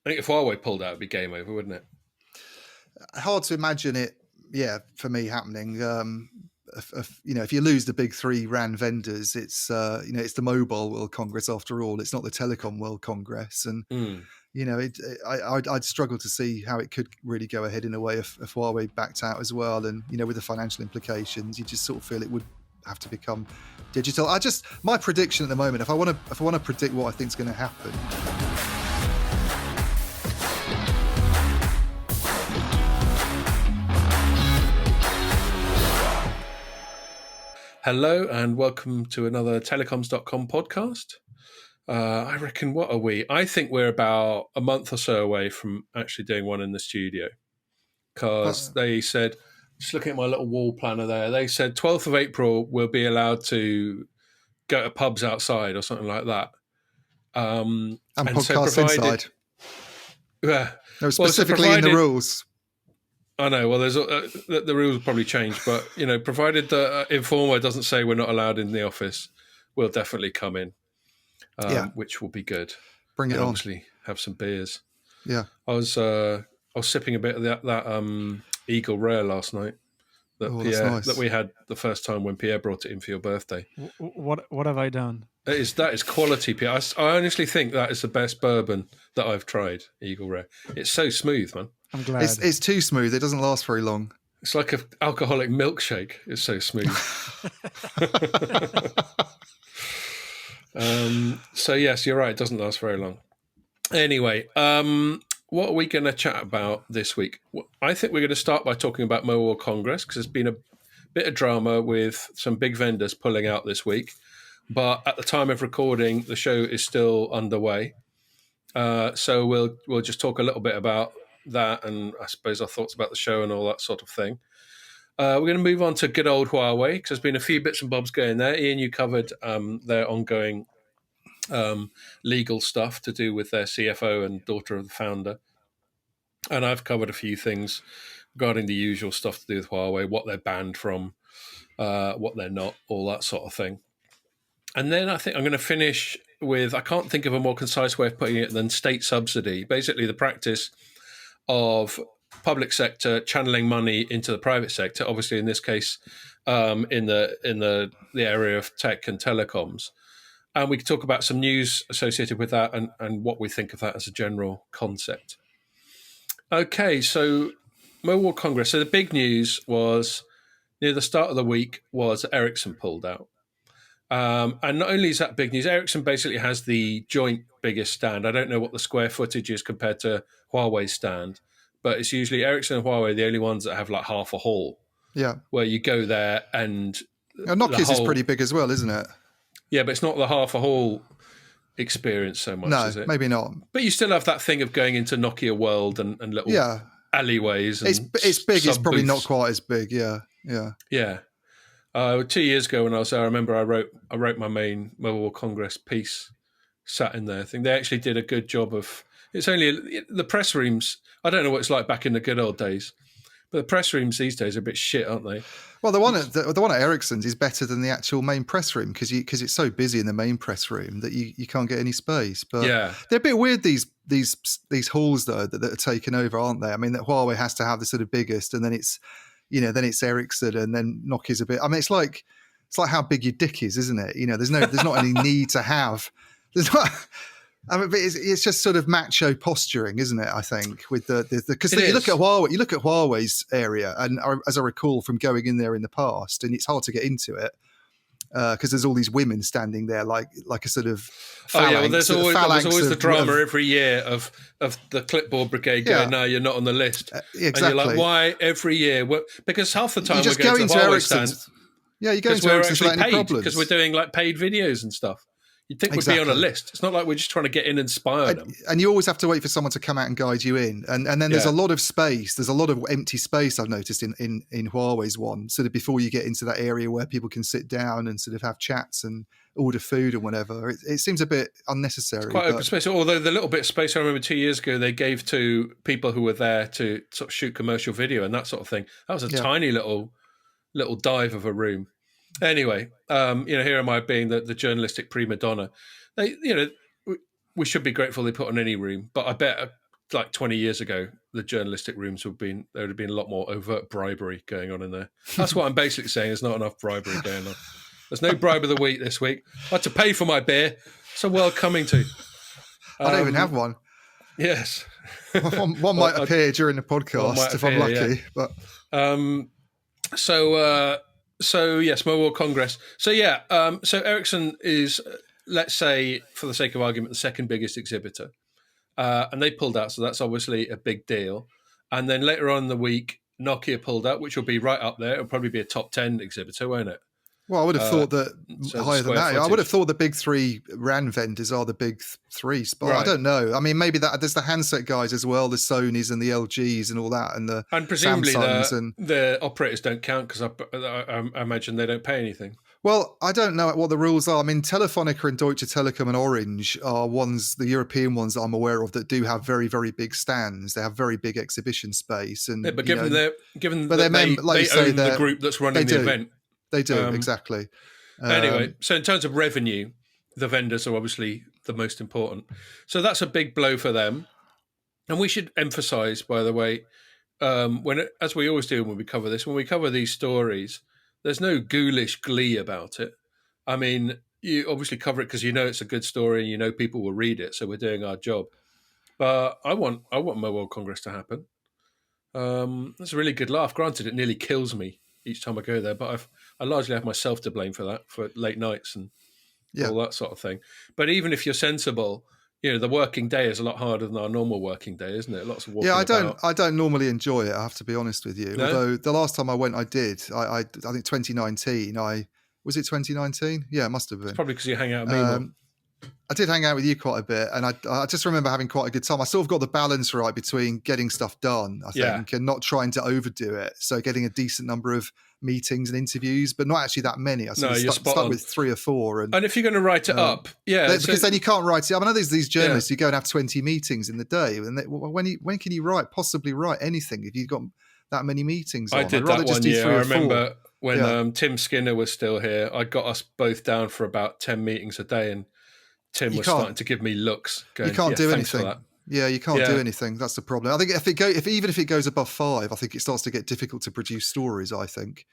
I think if Huawei pulled out, it'd be game over, wouldn't it? Hard to imagine it. Yeah, for me happening. If you lose the big three RAN vendors, it's it's the Mobile World Congress after all. It's not the Telecom World Congress, and I'd struggle to see how it could really go ahead in a way if Huawei backed out as well. And with the financial implications, you just sort of feel it would have to become digital. My prediction at the moment, if I want to predict what I think is going to happen. Hello and welcome to another Telecoms.com podcast. I reckon, what are we? I think we're about a month or so away from actually doing one in the studio. Because they said, just looking at my little wall planner there, they said 12th of April we'll be allowed to go to pubs outside or something like that. And podcasts inside. Yeah. No, specifically in the rules. I know. Well, there's the rules will probably change, but provided the Informer doesn't say we're not allowed in the office, we'll definitely come in, which will be good. Bring it on. Obviously, have some beers. Yeah, I was sipping a bit of that Eagle Rare last night that we had the first time when Pierre brought it in for your birthday. What have I done? That is quality, Pierre. I honestly think that is the best bourbon that I've tried. Eagle Rare. It's so smooth, man. I'm glad. It's too smooth. It doesn't last very long. It's like an alcoholic milkshake. It's so smooth. So yes, you're right. It doesn't last very long. Anyway, what are we going to chat about this week? I think we're going to start by talking about Mobile World Congress because there's been a bit of drama with some big vendors pulling out this week. But at the time of recording, the show is still underway. So we'll just talk a little bit about that and I suppose our thoughts about the show and all that sort of thing. We're going to move on to good old Huawei because there's been a few bits and bobs going there. Ian, you covered their ongoing legal stuff to do with their CFO and daughter of the founder. And I've covered a few things regarding the usual stuff to do with Huawei, what they're banned from, what they're not, all that sort of thing. And then I think I'm going to finish with, I can't think of a more concise way of putting it than state subsidy, basically the practice of public sector channeling money into the private sector, obviously in this case in the area of tech and telecoms. And we can talk about some news associated with that and what we think of that as a general concept. Okay, so Mobile World Congress. So the big news was near the start of the week was Ericsson pulled out. And not only is that big news, Ericsson basically has the joint biggest stand. I don't know what the square footage is compared to Huawei's stand, but it's usually Ericsson and Huawei the only ones that have like half a hall. Yeah. Where you go there and... Nokia's is pretty big as well, isn't it? Yeah, but it's not the half a hall experience so much, is it? No, maybe not. But you still have that thing of going into Nokia World and little alleyways. And it's big, it's probably not quite as big, yeah. 2 years ago when I was there, I remember I wrote my main Mobile World Congress piece, sat in there. I think they actually did a good job of. It's only the press rooms. I don't know what it's like back in the good old days, but the press rooms these days are a bit shit, aren't they? Well, the one at Ericsson's is better than the actual main press room because it's so busy in the main press room that you can't get any space. But they're a bit weird these halls though that are taken over, aren't they? I mean, that Huawei has to have the sort of biggest, and then it's. Then it's Ericsson, and then Nokia's a bit. I mean, it's like how big your dick is, isn't it? There's not any need to have. There's not. I mean, but it's just sort of macho posturing, isn't it? I think with because you look at Huawei's area, and as I recall from going in there in the past, and it's hard to get into it because there's all these women standing there like a sort of. There's always the drama every year of the clipboard brigade going, no, you're not on the list. Exactly. And you're like, why every year? Because half the time we're going to Huawei stands. Yeah, you go into Ericsson's without any problems. Because we're doing like paid videos and stuff. You'd think we'd be on a list. It's not like we're just trying to get in and spy on them. And you always have to wait for someone to come out and guide you in. And then there's a lot of space. There's a lot of empty space I've noticed in Huawei's one, sort of before you get into that area where people can sit down and sort of have chats and order food and whatever. It seems a bit unnecessary. It's quite open space. Although the little bit of space I remember 2 years ago they gave to people who were there to sort of shoot commercial video and that sort of thing. That was a tiny little dive of a room. Anyway, here am I being the journalistic prima donna. We should be grateful they put on any room, but I bet like 20 years ago, the journalistic rooms there would have been a lot more overt bribery going on in there. That's what I'm basically saying. There's not enough bribery going on. There's no bribe of the week this week. I had to pay for my beer. So well coming to. I don't even have one. Yes. one might appear during the podcast if I'm lucky. Yeah. But so yes, Mobile World Congress. So yeah, so Ericsson is, let's say, for the sake of argument, the second biggest exhibitor. And they pulled out, so that's obviously a big deal. And then later on in the week, Nokia pulled out, which will be right up there. It'll probably be a top 10 exhibitor, won't it? Well, I would have thought that higher than that. Footage. I would have thought the big three RAN vendors are the big three. But right. I don't know. I mean, maybe there's the handset guys as well, the Sonys and the LGs and all that, and presumably Samsungs the operators don't count because I imagine they don't pay anything. Well, I don't know what the rules are. I mean, Telefonica and Deutsche Telekom and Orange are the European ones that I'm aware of that do have very, very big stands. They have very big exhibition space. And yeah, but given they own the group that's running the event. They do, exactly. Anyway, so in terms of revenue, the vendors are obviously the most important. So that's a big blow for them. And we should emphasize, by the way, as we always do when we cover this, when we cover these stories, there's no ghoulish glee about it. I mean, you obviously cover it because you know it's a good story and you know people will read it, so we're doing our job. But I want Mobile World Congress to happen. That's a really good laugh. Granted, it nearly kills me each time I go there, but I largely have myself to blame for that, for late nights and all that sort of thing. But even if you're sensible, you know, the working day is a lot harder than our normal working day, isn't it? Lots of walking about. I don't normally enjoy it, I have to be honest with you. No? Although the last time I went, I did. I think 2019. Was it 2019? Yeah, it must have been. It's probably because you hang out with me more. I did hang out with you quite a bit, and I just remember having quite a good time. I sort of got the balance right between getting stuff done, I think, and not trying to overdo it. So getting a decent number of meetings and interviews, but not actually that many. I sort of stuck with 3 or 4. And if you're going to write it up, because then you can't write it up. I know there's these journalists who go and have 20 meetings in the day, and when can you possibly write anything if you've got that many meetings on? I did that one year. I remember when Tim Skinner was still here, I got us both down for about 10 meetings a day, and Tim was starting to give me looks. Going, you can't do anything. Yeah, you can't do anything. That's the problem. I think even if it goes above 5, I think it starts to get difficult to produce stories. I think.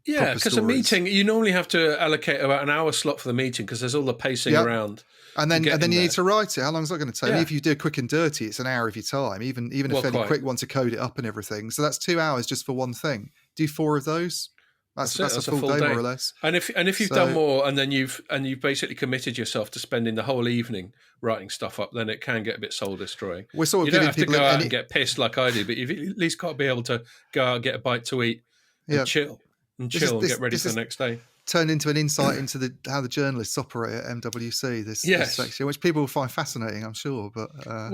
Yeah, because a meeting, you normally have to allocate about an hour slot for the meeting because there's all the pacing around. And then you need to write it. How long is that going to take? Yeah. I mean, if you do quick and dirty, it's an hour of your time, even a fairly quick one to code it up and everything. So that's 2 hours just for one thing. Do 4 of those. That's a full day, more or less. And if you've done more, and then you've basically committed yourself to spending the whole evening writing stuff up, then it can get a bit soul destroying. We're sort of you don't have to go out and get pissed like I do, but you've at least got to be able to go out and get a bite to eat and chill and get ready for the next day. Turned into an insight into how the journalists operate at MWC. This section, which people will find fascinating, I'm sure. But I'm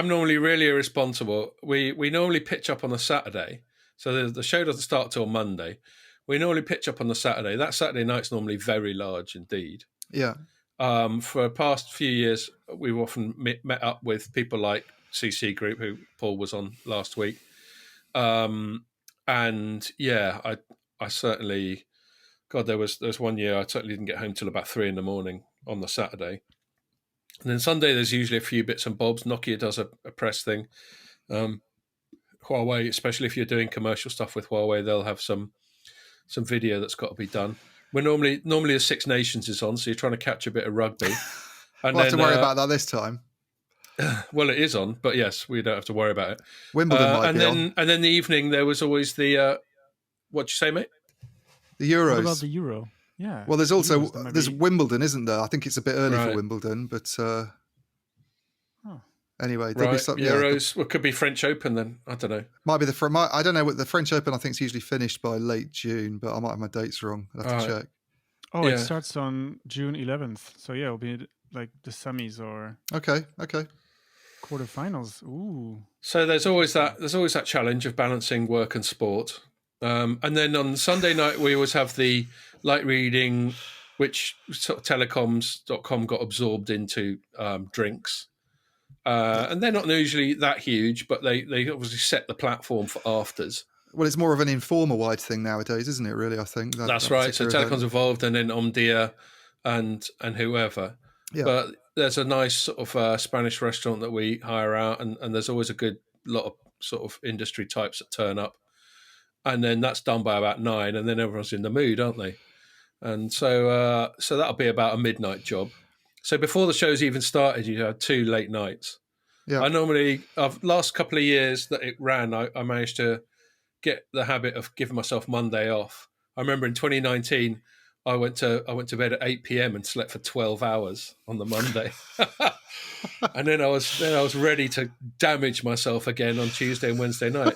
normally really irresponsible. We normally pitch up on a Saturday. So the show doesn't start till Monday. We normally pitch up on the Saturday. That Saturday night's normally very large indeed. Yeah. For the past few years, we've often met up with people like CC Group, who Paul was on last week. I certainly, God, there was one year I certainly didn't get home till about 3 a.m. on the Saturday. And then Sunday, there's usually a few bits and bobs. Nokia does a press thing. Huawei, especially if you're doing commercial stuff with Huawei, they'll have some video that's got to be done. We're normally the Six Nations is on, so you're trying to catch a bit of rugby. And we'll have to worry about that this time. Well, it is on, but yes, we don't have to worry about it. Wimbledon might be on. And then the evening, there was always the what'd you say, mate? The Euros. What about the Euro? Yeah. Well, there's Wimbledon, isn't there? I think it's a bit early for Wimbledon, but anyway, there'll be some Euros. Well, could be French Open then. I don't know. Might be I don't know what the French Open. I think is usually finished by late June, but I might have my dates wrong. I'll have to check. Oh, it starts on June 11th. So yeah, it'll be like the semis or okay. Quarterfinals. Ooh. So there's always that challenge of balancing work and sport. And then on Sunday night, we always have the light reading, which sort of Telecoms.com got absorbed into drinks. And they're not usually that huge, but they obviously set the platform for afters. Well, it's more of an informer-wide thing nowadays, isn't it, really, I think? That's right. So Telecoms involved, and then Omdia and whoever. Yeah. But there's a nice sort of Spanish restaurant that we hire out, and there's always a good lot of sort of industry types that turn up, and then that's done by about 9, and then everyone's in the mood, aren't they? And so that'll be about a midnight job. So before the show's even started, you had 2 late nights. Yeah. Last couple of years that it ran, I managed to get the habit of giving myself Monday off. I remember in 2019, I went to bed at 8 p.m. and slept for 12 hours on the Monday. And then I was ready to damage myself again on Tuesday and Wednesday night.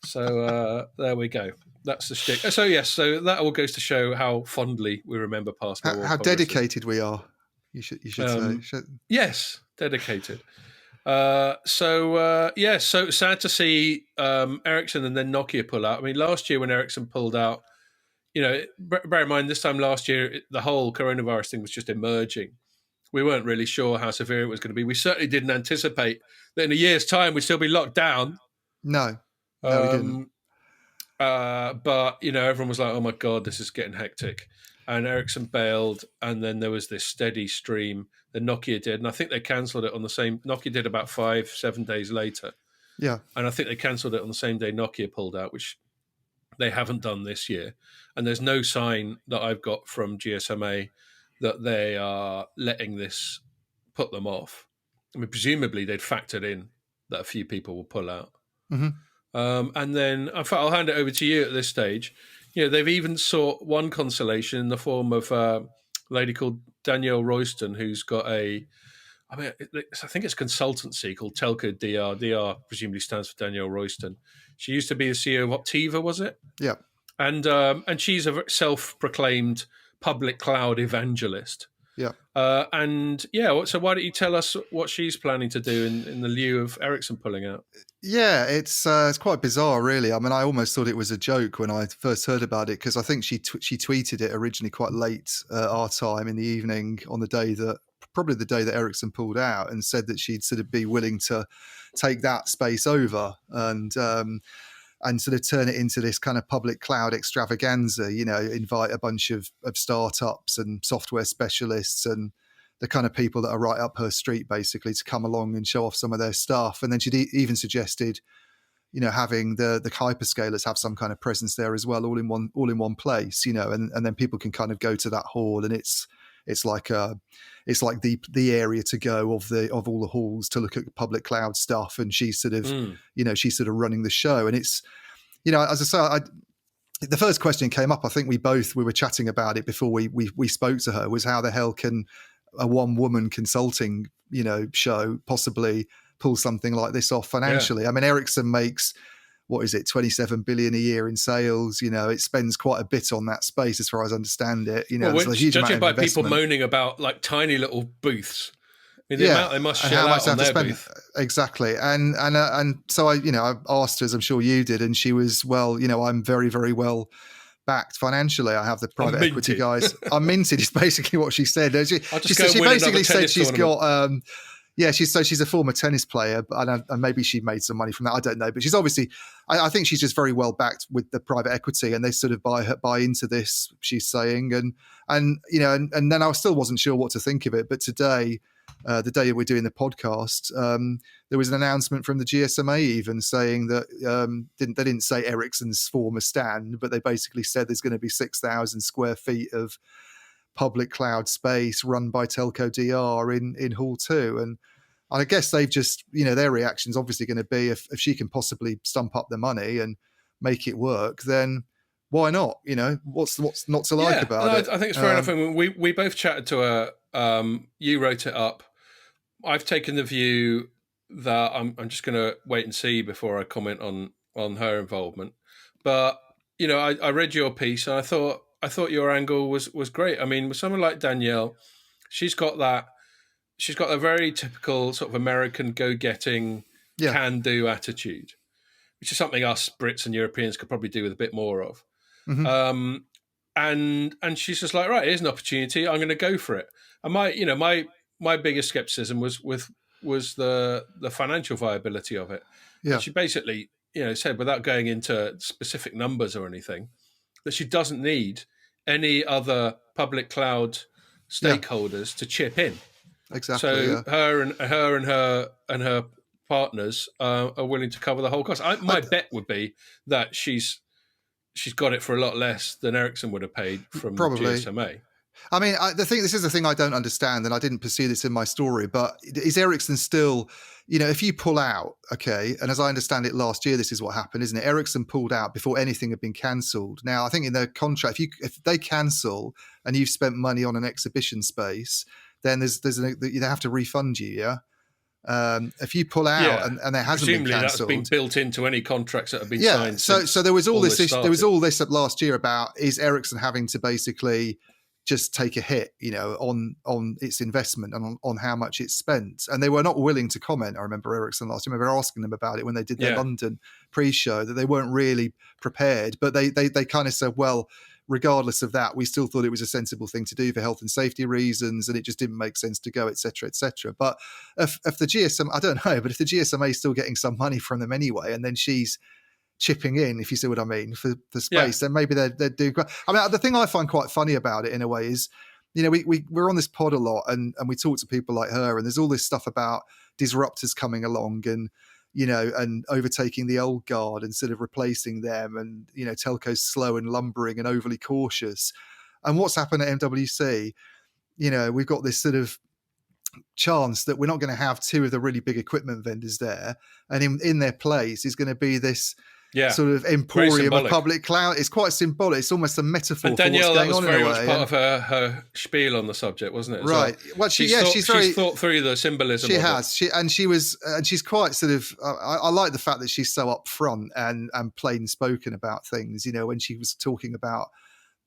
So there we go. That's the shtick. So yes, so that all goes to show how fondly we remember past World War how Congresses. dedicated we are. You should say. Yes, dedicated. So sad to see Ericsson and then Nokia pull out. I mean, last year when Ericsson pulled out, bear in mind this time last year the whole coronavirus thing was just emerging. We weren't really sure how severe it was going to be. We certainly didn't anticipate that in a year's time we'd still be locked down. No, we didn't. But everyone was like, "Oh my god, this is getting hectic," and Ericsson bailed, and then there was this steady stream that Nokia did, and I think they cancelled it on the same. Nokia did about 5-7 days later, yeah, and I think they cancelled it on the same day Nokia pulled out, which they haven't done this year. And there's no sign that I've got from GSMA that they are letting this put them off. I mean, presumably they'd factored in that a few people will pull out. Mm-hmm. And then, in fact, I'll hand it over to you at this stage. They've even sought one consolation in the form of a lady called Danielle Royston, who's got I think it's a consultancy called Telco DR. DR presumably stands for Danielle Royston. She used to be the CEO of Optiva, was it? Yeah. And she's a self-proclaimed public cloud evangelist. Yeah. So why don't you tell us what she's planning to do in the lieu of Ericsson pulling out? Yeah, it's quite bizarre, really. I mean, I almost thought it was a joke when I first heard about it, because I think she tweeted it originally quite late our time in the evening on the day that Ericsson pulled out, and said that she'd sort of be willing to take that space over and sort of turn it into this kind of public cloud extravaganza, invite a bunch of startups and software specialists and the kind of people that are right up her street, basically, to come along and show off some of their stuff. And then she'd even suggested, having the hyperscalers have some kind of presence there as well, all in one place, and then people can kind of go to that hall, and it's like the area to go of all the halls to look at public cloud stuff. And she's sort of she's sort of running the show. And it's, as I say, the first question came up, I think we were chatting about it before we spoke to her, was how the hell can a one-woman consulting show possibly pull something like this off financially? I mean, Ericsson makes, what is it, 27 billion a year in sales. It spends quite a bit on that space, as far as I understand it. There's a huge amount of investment. People moaning about like tiny little booths. I mean, the amount they must shell out on their booth. Exactly. And so I asked her, as I'm sure you did, and she was, well, I'm very, very well backed financially. I have the private equity guys. I'm minted is basically what she said. She basically said she's got she's a former tennis player, and maybe she made some money from that. I don't know, but she's obviously, I think she's just very well backed with the private equity, and they sort of buy into this, she's saying, and then I still wasn't sure what to think of it. But today, the day we're doing the podcast, there was an announcement from the GSMA even saying that they didn't say Ericsson's former stand, but they basically said there's going to be 6,000 square feet of public cloud space run by Telco DR in Hall 2. And I guess they've just, their reaction's obviously going to be, if she can possibly stump up the money and make it work, then why not? What's not to like about it? I think it's fair enough. I mean, we both chatted to her. You wrote it up. I've taken the view that I'm just going to wait and see before I comment on her involvement. But I read your piece, and I thought your angle was great. I mean, with someone like Danielle, she's got a very typical sort of American go-getting, can-do attitude, which is something us Brits and Europeans could probably do with a bit more of. Mm-hmm. And she's just like, right, here's an opportunity. I'm going to go for it. And my biggest skepticism was the financial viability of it. Yeah. And she basically, said, without going into specific numbers or anything, that she doesn't need any other public cloud stakeholders to chip in. Exactly. So her and her partners are willing to cover the whole cost. My bet would be that she's got it for a lot less than Ericsson would have paid from probably. GSMA. I mean, this is the thing I don't understand, and I didn't pursue this in my story, but is Ericsson still, if you pull out, okay, and as I understand it last year, this is what happened, isn't it? Ericsson pulled out before anything had been cancelled. Now, I think in their contract, if they cancel and you've spent money on an exhibition space, then they have to refund you, yeah? If you pull out and there hasn't been cancelled, that's been built into any contracts that have been signed. So there was all this. There was all this last year about is Ericsson having to basically just take a hit, on its investment and on how much it's spent, and they were not willing to comment. I remember Ericsson last year. I remember asking them about it when they did their London pre-show that they weren't really prepared, but they kind of said, well, regardless of that, we still thought it was a sensible thing to do for health and safety reasons, and it just didn't make sense to go, etc., etc. But if the GSM, I don't know, but if the GSMA is still getting some money from them anyway, and then she's chipping in, if you see what I mean, for the space, then maybe they're doing great. I mean, the thing I find quite funny about it in a way is, we're on this pod a lot and we talk to people like her, and there's all this stuff about disruptors coming along and and overtaking the old guard instead of replacing them, and telcos slow and lumbering and overly cautious. And what's happened at MWC, we've got this sort of chance that we're not going to have two of the really big equipment vendors there, and in their place is going to be this sort of emporium of public cloud. It's quite symbolic. It's almost a metaphor. And Danielle, for what's going that was very on much part of her spiel on the subject, wasn't it? Right. Well, she's thought through the symbolism. She has. She's quite sort of. I like the fact that she's so upfront and plain spoken about things. When she was talking about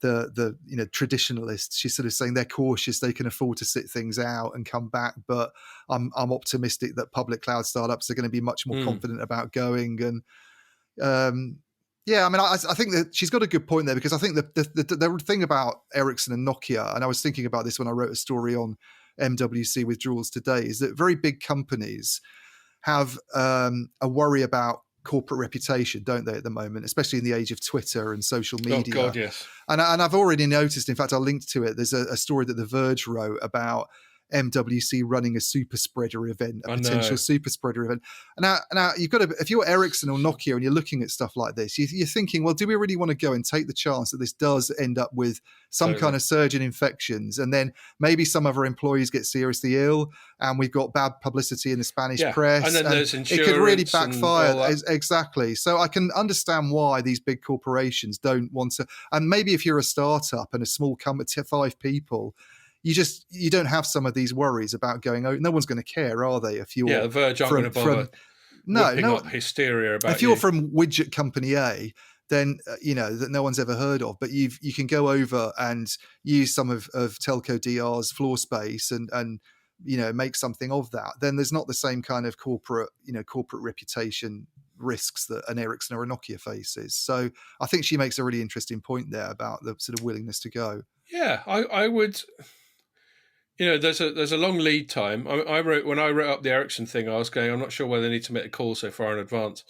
the traditionalists, she's sort of saying they're cautious, they can afford to sit things out and come back, but I'm optimistic that public cloud startups are going to be much more confident about going. And I mean, I think that she's got a good point there, because I think the thing about Ericsson and Nokia, and I was thinking about this when I wrote a story on MWC withdrawals today, is that very big companies have a worry about corporate reputation, don't they, at the moment, especially in the age of Twitter and social media. Oh God, yes. And I've already noticed, in fact, I linked to it, there's a story that The Verge wrote about MWC running a super spreader event, a potential super spreader event. And now you've got to, if you're Ericsson or Nokia and you're looking at stuff like this, you're thinking, well, do we really want to go and take the chance that this does end up with some kind of surge in infections, and then maybe some of our employees get seriously ill, and we've got bad publicity in the Spanish press, and then there's insurance, it could really backfire. Exactly. So I can understand why these big corporations don't want to. And maybe if you're a startup and a small company, 5 people, you don't have some of these worries about going, no one's going to care, are they? If you're The Verge aren't going to bother whipping up hysteria about if you're from widget company A, then that no one's ever heard of, but you can go over and use some of Telco DR's floor space and make something of that. Then there's not the same kind of corporate reputation risks that an Ericsson or a Nokia faces. So I think she makes a really interesting point there about the sort of willingness to go. Yeah, I would. There's a long lead time. When I wrote up the Ericsson thing, I was going, I'm not sure whether they need to make a call so far in advance.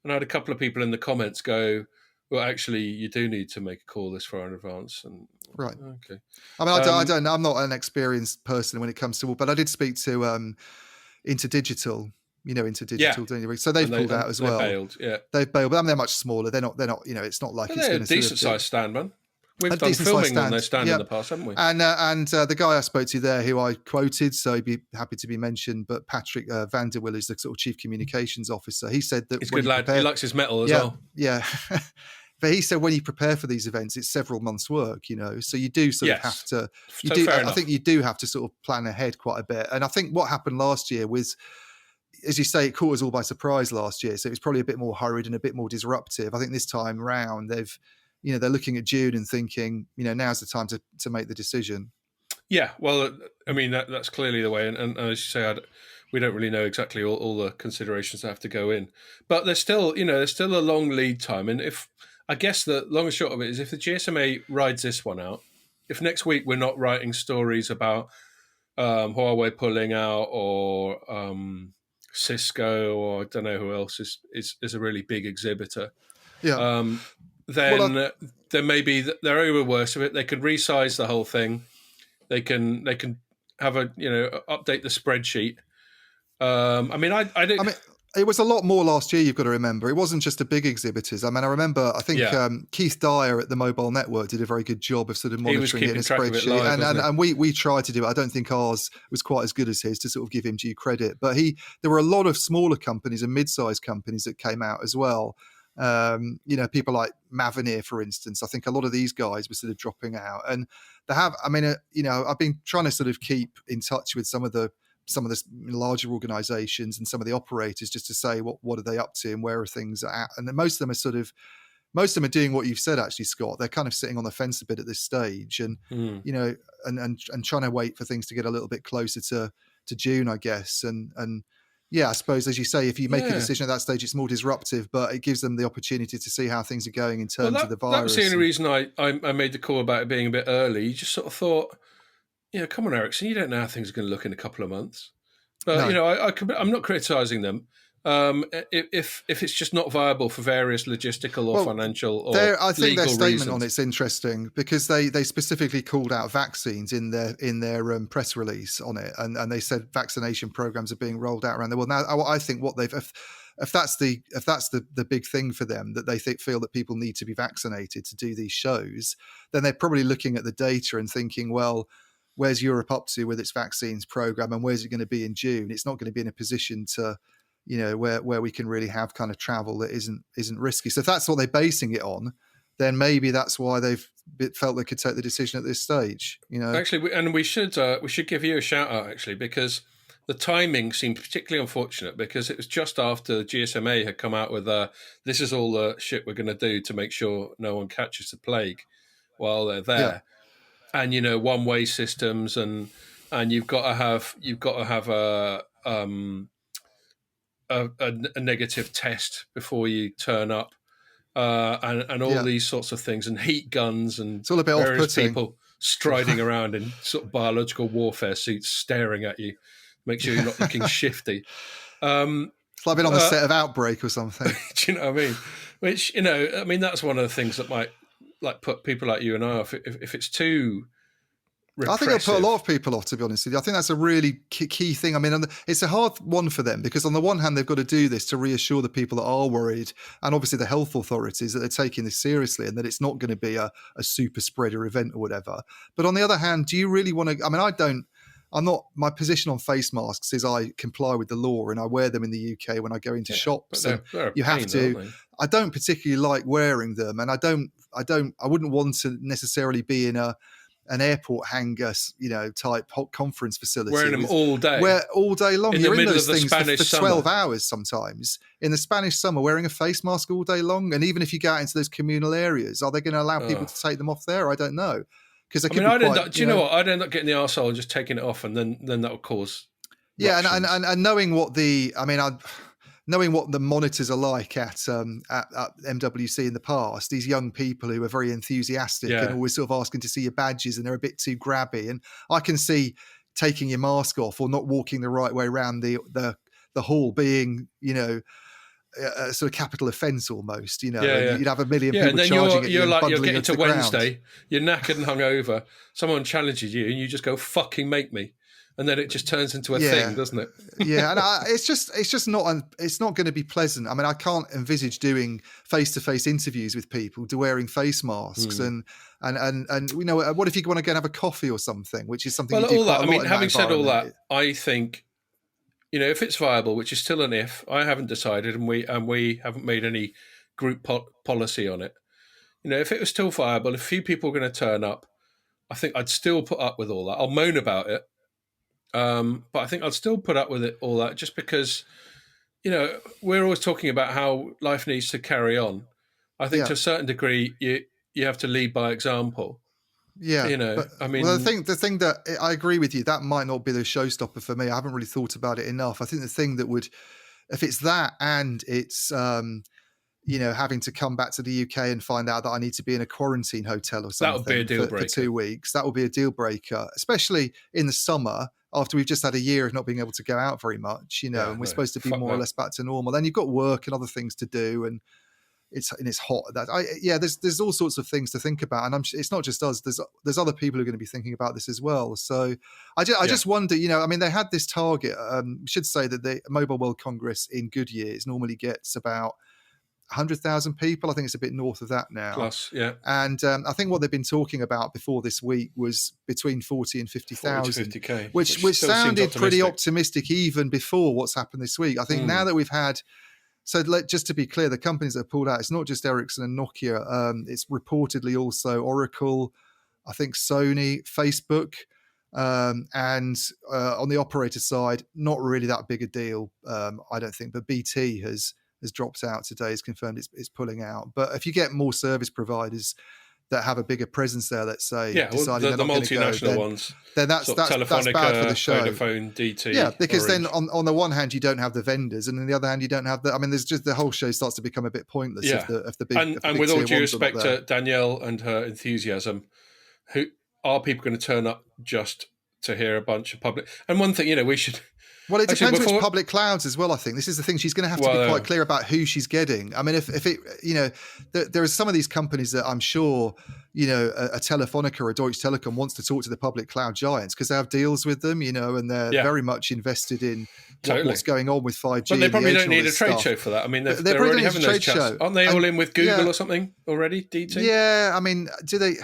And I had a couple of people in the comments go, well, actually, you do need to make a call this far in advance. And right. Okay. I mean, I don't know. I'm not an experienced person when it comes to, but I did speak to Interdigital. Interdigital. Yeah. So they've pulled out as well. Bailed, yeah. They've bailed, but I mean, they're much smaller. They're not. It's not like it's going to. They're a decent sized stand, man. We've done filming on their stand in the past, haven't we? And the guy I spoke to there, who I quoted, so he'd be happy to be mentioned, but Patrick Vanderwill is the sort of chief communications officer. He said that he's a good lad. He likes his metal as well. Yeah. But he said when you prepare for these events, it's several months' work, so you do sort of have to. I think you do have to sort of plan ahead quite a bit. And I think what happened last year was, as you say, it caught us all by surprise last year. So it was probably a bit more hurried and a bit more disruptive. I think this time round, they're looking at June and thinking, now's the time to make the decision. Yeah, well, I mean, that's clearly the way. And as you say, we don't really know exactly all the considerations that have to go in. But there's still a long lead time. And I guess the long and short of it is, if the GSMA rides this one out, if next week we're not writing stories about Huawei pulling out or Cisco or I don't know who else is a really big exhibitor, then maybe they're over worse of it. They could resize the whole thing. They can have a update the spreadsheet. I mean, I did. I mean, it was a lot more last year, you've got to remember. It wasn't just the big exhibitors. I mean, I think Keith Dyer at the Mobile Network did a very good job of sort of monitoring it in a spreadsheet. And we tried to do it. I don't think ours was quite as good as his, to sort of give him due credit. But there were a lot of smaller companies and mid-sized companies that came out as well. People like Mavenir, for instance. I think a lot of these guys were sort of dropping out. And I've been trying to sort of keep in touch with some of the larger organizations and some of the operators, just to say what are they up to and where are things at. And then most of them are doing what you've said, actually, Scott. They're kind of sitting on the fence a bit at this stage, and and trying to wait for things to get a little bit closer to June, I guess. And I suppose, as you say, if you make a decision at that stage, it's more disruptive, but it gives them the opportunity to see how things are going in terms of the virus. That was the only reason I made the call about it being a bit early. You just sort of thought, come on, Ericsson, you don't know how things are going to look in a couple of months. But, I'm not criticising them. If it's just not viable for various logistical or financial or legal reasons. I think their statement on it's interesting, because they specifically called out vaccines in their press release on it, and they said vaccination programs are being rolled out around the world. Now, I think if that's the big thing for them, that they feel that people need to be vaccinated to do these shows, then they're probably looking at the data and thinking, well, where's Europe up to with its vaccines program, and where's it going to be in June? It's not going to be in a position to, where we can really have kind of travel that isn't risky. So if that's what they're basing it on, then maybe that's why they've felt they could take the decision at this stage. Actually, we should give you a shout out, actually, because the timing seemed particularly unfortunate, because it was just after GSMA had come out with this is all the shit we're going to do to make sure no one catches the plague while they're there. Yeah. And one-way systems, and you've got to have a negative test before you turn up, and all these sorts of things, and heat guns, and it's all a bit various people striding around in sort of biological warfare suits, staring at you, make sure you're not looking shifty. It's like being on the set of Outbreak or something. Do you know what I mean? Which that's one of the things that might put people like you and I off if it's too repressive. I think it'll put a lot of people off, to be honest with you. I think that's a really key thing. I mean, it's a hard one for them, because on the one hand, they've got to do this to reassure the people that are worried, and obviously the health authorities, that they're taking this seriously and that it's not going to be a super spreader event or whatever. But on the other hand, do you really want to? I mean, my position on face masks is I comply with the law and I wear them in the UK when I go into shops. They're you have to. I don't particularly like wearing them, and I wouldn't want to necessarily be in an airport hangar, type hot conference facility. Wearing them all day. All day long. You're in those things for 12 hours sometimes. In the Spanish summer, wearing a face mask all day long. And even if you go out into those communal areas, are they going to allow people to take them off there? I don't know. Because I'd end up getting the arsehole and just taking it off, and then that would cause ructions. And knowing what knowing what the monitors are like at MWC in the past, these young people who are very enthusiastic and always sort of asking to see your badges, and they're a bit too grabby. And I can see taking your mask off or not walking the right way around the hall being, a sort of capital offence almost, You'd have a million people charging at you. You're getting to Wednesday, you're knackered and hungover, someone challenges you and you just go, fucking make me. And then it just turns into a thing, doesn't it? Yeah, and it's just not. It's not going to be pleasant. I mean, I can't envisage doing face-to-face interviews with people wearing face masks, and what if you want to go and have a coffee or something, which is something. Well, all that. I mean, having said all that, I think, if it's viable, which is still an if, I haven't decided, and we haven't made any group policy on it. If it was still viable, if a few people are going to turn up, I think I'd still put up with all that. I'll moan about it. But I think I'd still put up with it, all that, just because, we're always talking about how life needs to carry on. I think to a certain degree, you have to lead by example. Yeah, the thing that I agree with you, that might not be the showstopper for me. I haven't really thought about it enough. I think the thing that would, if it's that and it's having to come back to the UK and find out that I need to be in a quarantine hotel or something, that would be a deal breaker for 2 weeks. That would be a deal breaker, especially in the summer, after we've just had a year of not being able to go out very much, and we're supposed to be more or less back to normal. Then you've got work and other things to do, and it's hot. There's all sorts of things to think about, and it's not just us. There's other people who are going to be thinking about this as well. So I just wonder, I mean, they had this target. We should say that the Mobile World Congress in good years normally gets about 100,000 people. I think it's a bit north of that now. Plus, yeah. And I think what they've been talking about before this week was between 40 and 50,000, which sounded pretty optimistic even before what's happened this week. I think now that we've had, just to be clear, the companies that have pulled out, it's not just Ericsson and Nokia. It's reportedly also Oracle, I think Sony, Facebook, and on the operator side, not really that big a deal, I don't think. But BT has dropped out today, has confirmed it's pulling out. But if you get more service providers that have a bigger presence there, let's say, deciding the multinational ones, then that's bad for the show. Vodafone, DT, yeah, because Orange. then on the one hand you don't have the vendors, and on the other hand you don't have the. I mean, there's just the whole show starts to become a bit pointless if the big. And with all due respect to Danielle and her enthusiasm, who are people going to turn up just to hear a bunch of public? And one thing, we should. Well, it depends which public clouds as well, I think. This is the thing. She's going to have to be quite clear about who she's getting. I mean, if it, there are some of these companies that I'm sure, a Telefonica or a Deutsche Telekom wants to talk to the public cloud giants because they have deals with them, and they're very much invested in what's going on with 5G. But they probably don't need a trade show for that. I mean, they're already having those chats. Aren't they all in with Google or something already, DT? Yeah, I mean, do they...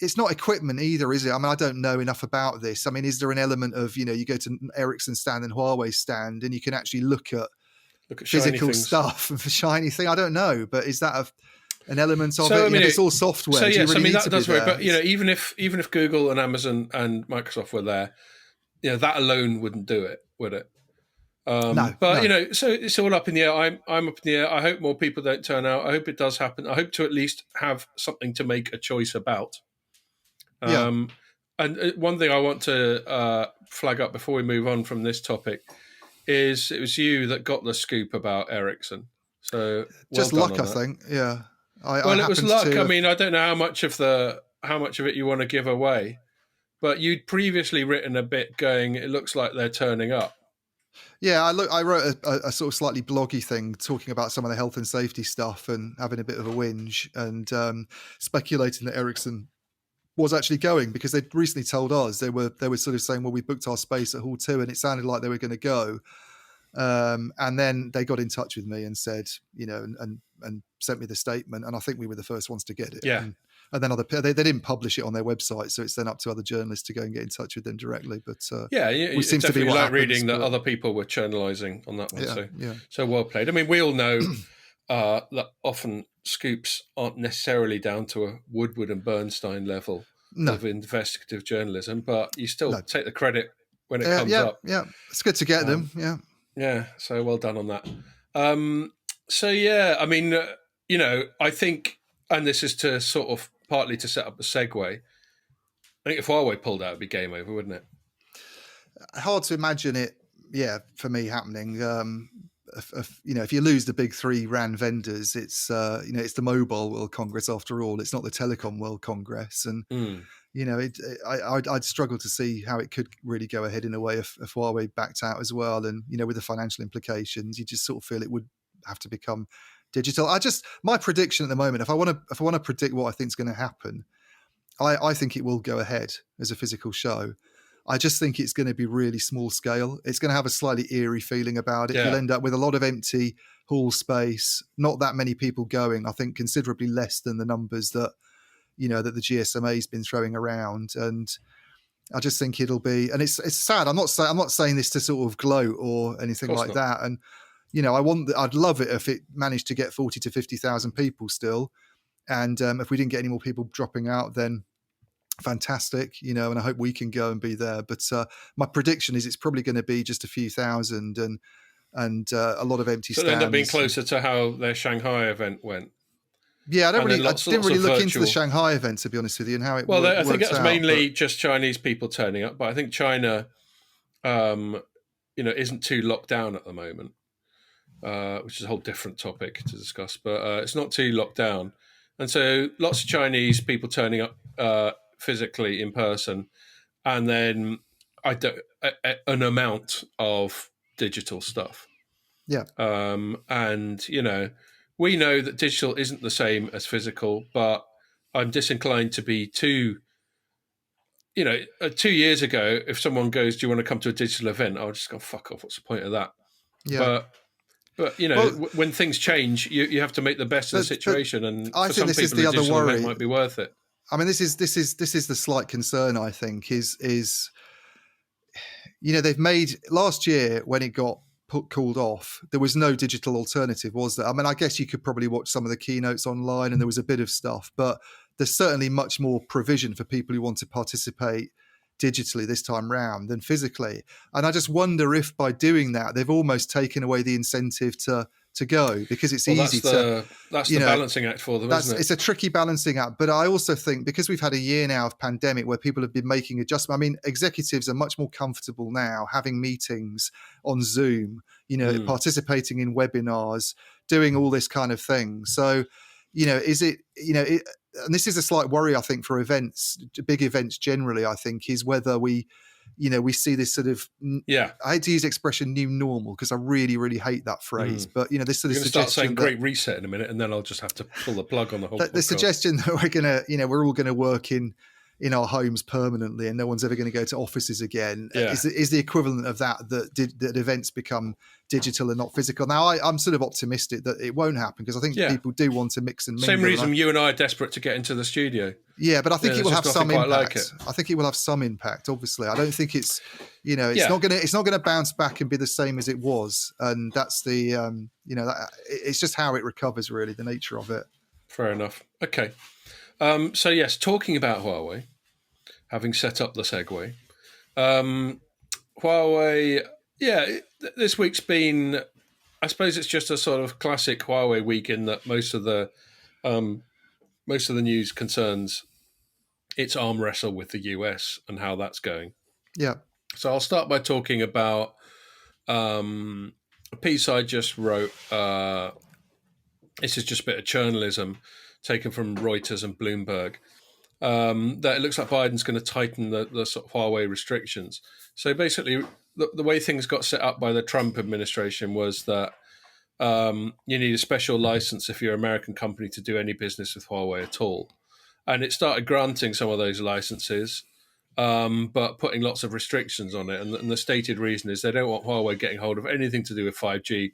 It's not equipment either, is it? I mean, I don't know enough about this. I mean, is there an element of, you go to Ericsson stand and Huawei stand and you can actually look at physical stuff and for shiny thing? I don't know, but is that an element of it? I mean, it's all software. So yes, that does work. But even if Google and Amazon and Microsoft were there, that alone wouldn't do it, would it? No. So it's all up in the air. I'm up in the air. I hope more people don't turn out. I hope it does happen. I hope to at least have something to make a choice about. And one thing I want to flag up before we move on from this topic is it was you that got the scoop about Ericsson. So just luck, I think. Yeah. It was luck. I mean, I don't know how much of it you want to give away, but you'd previously written a bit going, it looks like they're turning up. Yeah, I wrote a sort of slightly bloggy thing talking about some of the health and safety stuff and having a bit of a whinge and speculating that Ericsson was actually going, because they'd recently told us they were sort of saying, well, we booked our space at Hall 2, and it sounded like they were going to go. And then they got in touch with me and said, and sent me the statement, and I think we were the first ones to get it. Yeah. And then they didn't publish it on their website, so it's then up to other journalists to go and get in touch with them directly. But it seems to be what happens, reading that other people were channelizing on that one. So well played. I mean, we all know that often scoops aren't necessarily down to a Woodward and Bernstein level of investigative journalism, but you still take the credit when it comes up. Yeah, it's good to get them. Yeah. So well done on that. I mean, I think, and this is to sort of partly to set up a segue. I think if Huawei pulled out, it'd be game over, wouldn't it? Hard to imagine it. Yeah, for me happening. If you lose the big three RAN vendors, it's it's the Mobile World Congress after all. It's not the Telecom World Congress, and I'd struggle to see how it could really go ahead in a way if Huawei backed out as well. And with the financial implications, you just sort of feel it would have to become digital. My prediction at the moment, if I want to predict what I think is going to happen, I think it will go ahead as a physical show. I just think it's going to be really small scale. It's going to have a slightly eerie feeling about it. You'll end up with a lot of empty hall space, not that many people going. I think considerably less than the numbers that that the GSMA's been throwing around. And I just think it'll be, and it's sad. I'm not saying this to sort of gloat or anything like that. And I'd love it if it managed to get 40 to 50,000 people still. And if we didn't get any more people dropping out, then fantastic, and I hope we can go and be there. But my prediction is it's probably going to be just a few thousand and a lot of empty stands. So it ended up being closer to how their Shanghai event went. Yeah, I didn't really look into the Shanghai event, to be honest with you, and how it worked out. I think that's mainly just Chinese people turning up, but I think China, isn't too locked down at the moment, which is a whole different topic to discuss. But it's not too locked down, and so lots of Chinese people turning up physically in person, and then an amount of digital stuff. Yeah, and we know that digital isn't the same as physical, but I'm disinclined to be too. 2 years ago, if someone goes, "Do you want to come to a digital event?" I'll just go, "Fuck off! What's the point of that?" Yeah. But when things change, you have to make the best of the situation, and I for think some this people, is the a other digital worry. event might be worth it. I mean, this is the slight concern. I think is they've made last year when it got called off, there was no digital alternative, was there? I mean, I guess you could probably watch some of the keynotes online, and there was a bit of stuff, but there's certainly much more provision for people who want to participate digitally this time round than physically. And I just wonder if by doing that, they've almost taken away the incentive to go, because it's easy that's the balancing act for them, isn't it? It's a tricky balancing act. But I also think because we've had a year now of pandemic where people have been making adjustments. I mean, executives are much more comfortable now having meetings on Zoom, participating in webinars, doing all this kind of thing. So, is it, and this is a slight worry, I think, for events, big events generally, I think, is whether we see this sort of, I hate to use the expression new normal because I really, really hate that phrase, but this sort of suggestion start saying great reset in a minute, and then I'll just have to pull the plug on the whole. The suggestion that we're all gonna work in our homes permanently, and no one's ever going to go to offices again, is the equivalent of that events become digital and not physical. Now, I'm sort of optimistic that it won't happen, because I think people do want to mix and mingle. Same reason you and I are desperate to get into the studio. Yeah, but I think it will have some impact. I think it will have some impact. Obviously, I don't think it's it's not going to bounce back and be the same as it was, and that's the it's just how it recovers, really, the nature of it. Fair enough. Okay. So yes, talking about Huawei, having set up the segue, Huawei, this week's been, I suppose it's just a sort of classic Huawei week in that most of the news concerns its arm wrestle with the US and how that's going. Yeah. So I'll start by talking about a piece I just wrote. This is just a bit of journalism taken from Reuters and Bloomberg, that it looks like Biden's going to tighten the sort of Huawei restrictions. So basically, the way things got set up by the Trump administration was that you need a special license if you're an American company to do any business with Huawei at all. And it started granting some of those licenses, but putting lots of restrictions on it. And the stated reason is they don't want Huawei getting hold of anything to do with 5G,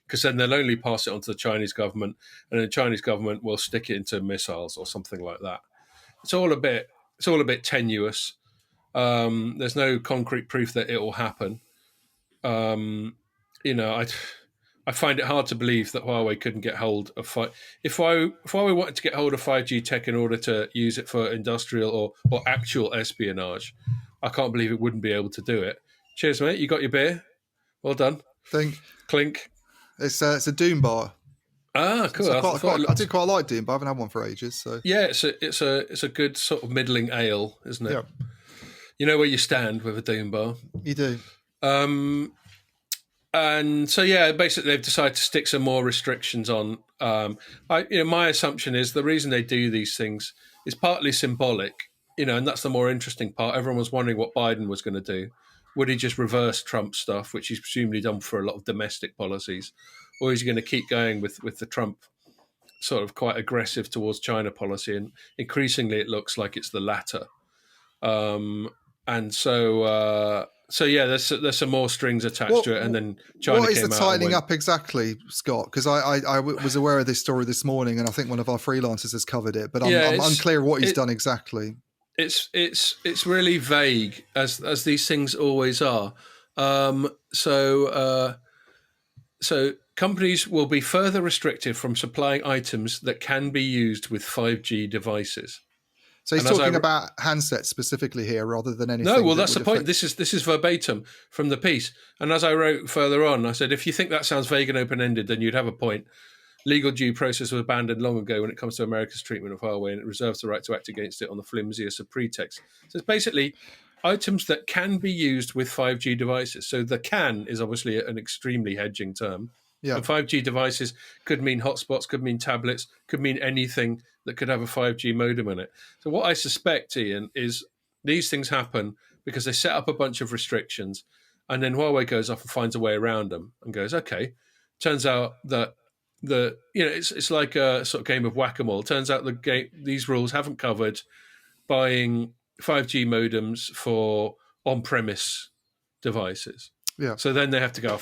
because then they'll only pass it on to the Chinese government, and the Chinese government will stick it into missiles or something like that. It's all a bit tenuous. There's no concrete proof that it will happen. I find it hard to believe that Huawei couldn't get hold of if Huawei wanted to get hold of 5G tech in order to use it for industrial or actual espionage. I can't believe it wouldn't be able to do it. Cheers, mate. You got your beer? Well done. Clink. It's a Doom bar. Ah, cool. I do quite like Doom, but I haven't had one for ages. So yeah, it's a good sort of middling ale, isn't it? Yeah. You know where you stand with a Doom bar. You do. And so basically they've decided to stick some more restrictions on. My assumption is the reason they do these things is partly symbolic, and that's the more interesting part. Everyone was wondering what Biden was going to do. Would he just reverse Trump stuff, which he's presumably done for a lot of domestic policies, or is he going to keep going with the Trump sort of quite aggressive towards China policy? And increasingly, it looks like it's the latter. There's some more strings attached to it, and then China. What is the tightening up exactly, Scott? Because I was aware of this story this morning, and I think one of our freelancers has covered it, but I'm unclear what he's done exactly. It's really vague, as these things always are. So companies will be further restricted from supplying items that can be used with 5G devices. So he's talking about handsets specifically here, rather than anything. No, well, that's the point. This is verbatim from the piece. And as I wrote further on, I said, if you think that sounds vague and open-ended, then you'd have a point. Legal due process was abandoned long ago when it comes to America's treatment of Huawei, and it reserves the right to act against it on the flimsiest of pretexts. So it's basically items that can be used with 5G devices. So the "can" is obviously an extremely hedging term. Yeah. And 5G devices could mean hotspots, could mean tablets, could mean anything that could have a 5G modem in it. So what I suspect, Ian, is these things happen because they set up a bunch of restrictions, and then Huawei goes off and finds a way around them and goes, okay, turns out that it's like a sort of game of whack-a-mole. Turns out these rules haven't covered buying 5G modems for on-premise devices. Yeah. So then they have to go,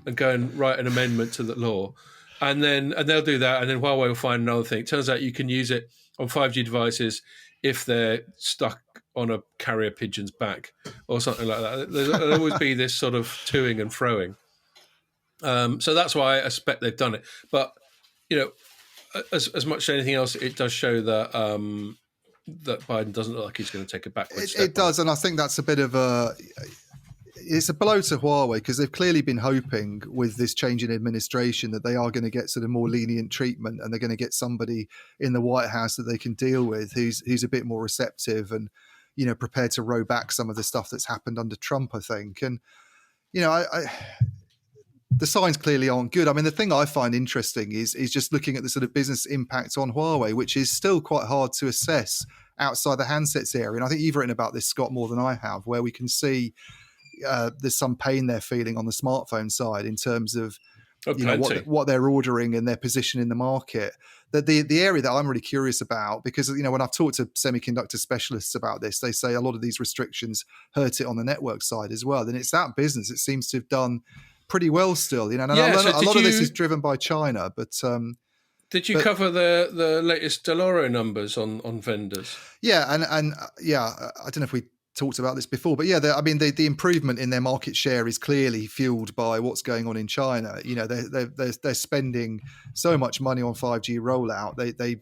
and go and write an amendment to the law. And they'll do that, and then Huawei will find another thing. It turns out you can use it on 5G devices if they're stuck on a carrier pigeon's back or something like that. There'll always be this sort of toing and froing. So that's why I suspect they've done it. But, as much as anything else, it does show that that Biden doesn't look like he's going to take a backward step. It does, and I think that's a bit of it's a blow to Huawei because they've clearly been hoping with this change in administration that they are going to get sort of more lenient treatment and they're going to get somebody in the White House that they can deal with who's a bit more receptive and, prepared to row back some of the stuff that's happened under Trump, I think. And, the signs clearly aren't good. I mean, the thing I find interesting is just looking at the sort of business impact on Huawei, which is still quite hard to assess outside the handsets area. And I think you've written about this, Scott, more than I have, where we can see there's some pain they're feeling on the smartphone side in terms of what they're ordering and their position in the market. The area that I'm really curious about, because when I've talked to semiconductor specialists about this, they say a lot of these restrictions hurt it on the network side as well. And it's that business that seems to have done pretty well still. And a lot of this is driven by China. But did you cover the latest Deloro numbers on vendors? Yeah, and I don't know if we talked about this before, but the improvement in their market share is clearly fueled by what's going on in China. They're spending so much money on 5G rollout. They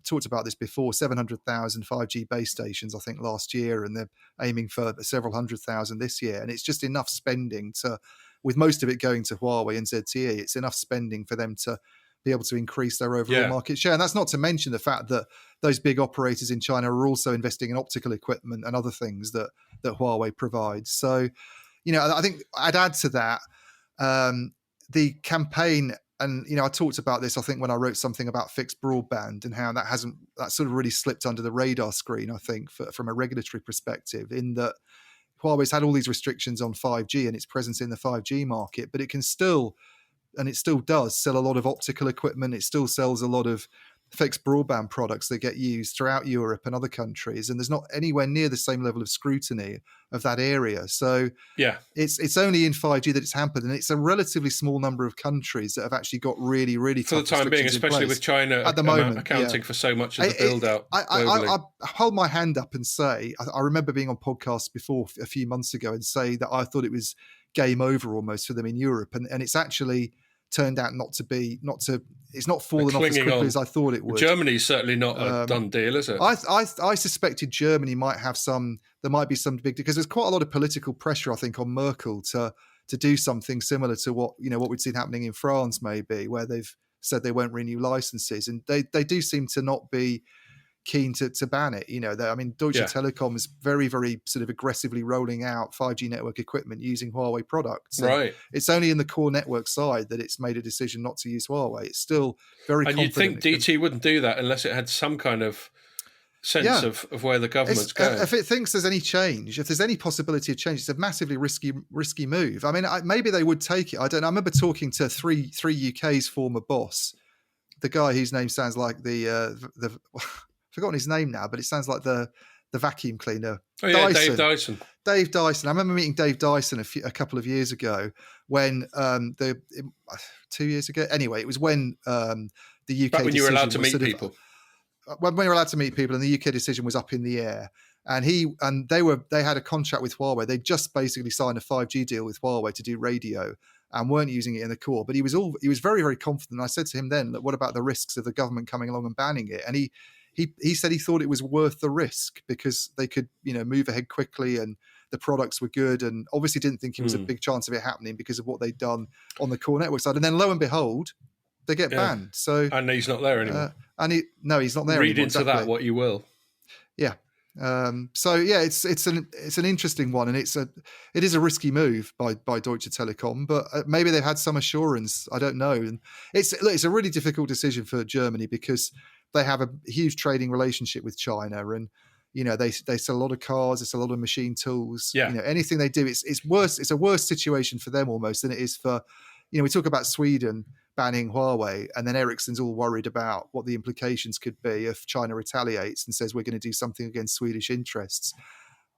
talked about this before, 700,000 5G base stations I think last year, and they're aiming for several 100,000 this year. And it's just enough spending with most of it going to Huawei and ZTE, it's enough spending for them to be able to increase their overall market share. And that's not to mention the fact that those big operators in China are also investing in optical equipment and other things that Huawei provides. So, I think I'd add to that the campaign, and I talked about this, I think, when I wrote something about fixed broadband and how that sort of really slipped under the radar screen, I think, from a regulatory perspective, in that Huawei's had all these restrictions on 5G and its presence in the 5G market, but it can still, and it still does, sell a lot of optical equipment. It still sells a lot of fixed broadband products that get used throughout Europe and other countries, and there's not anywhere near the same level of scrutiny of that area. So it's only in 5G that it's hampered, and it's a relatively small number of countries that have actually got really, really for the time being, especially with China at the moment accounting for so much of the build out. I hold my hand up and say I remember being on podcasts before a few months ago and say that I thought it was game over almost for them in Europe, and it's actually turned out it's not fallen off as quickly as I thought it would. Germany's certainly not a done deal, is it? I suspected Germany might have there might be some big, because there's quite a lot of political pressure, I think, on Merkel to do something similar to what we'd seen happening in France, maybe, where they've said they won't renew licenses, and they do seem to not be keen to ban it. Deutsche Telekom is very, very sort of aggressively rolling out 5G network equipment using Huawei products. Right. It's only in the core network side that it's made a decision not to use Huawei. It's still very confident. And you'd think DT wouldn't do that unless it had some kind of sense of where the government's going. If it thinks there's any change, if there's any possibility of change, it's a massively risky move. I mean, maybe they would take it. I don't know. I remember talking to three UK's former boss, the guy whose name sounds like the forgotten his name now, but it sounds like the vacuum cleaner. Oh yeah, Dyson. Dave Dyson. I remember meeting Dave Dyson a couple of years ago when 2 years ago. Anyway, it was when the UK back when you were allowed to meet people. When we were allowed to meet people, and the UK decision was up in the air. And they had a contract with Huawei. They just basically signed a 5G deal with Huawei to do radio, and weren't using it in the core. But he was very, very confident. I said to him then, what about the risks of the government coming along and banning it? And he said he thought it was worth the risk because they could, move ahead quickly and the products were good, and obviously didn't think it was a big chance of it happening because of what they'd done on the core network side. And then lo and behold, they get banned. So and he's not there anymore. He's not there. Read into that what you will. Yeah. It's an interesting one, and it is a risky move by Deutsche Telekom, but maybe they've had some assurance. I don't know. And it's a really difficult decision for Germany because they have a huge trading relationship with China, and they sell a lot of cars, it's a lot of machine tools. Anything they do, it's worse. It's a worse situation for them almost than it is for. We talk about Sweden banning Huawei, and then Ericsson's all worried about what the implications could be if China retaliates and says we're going to do something against Swedish interests.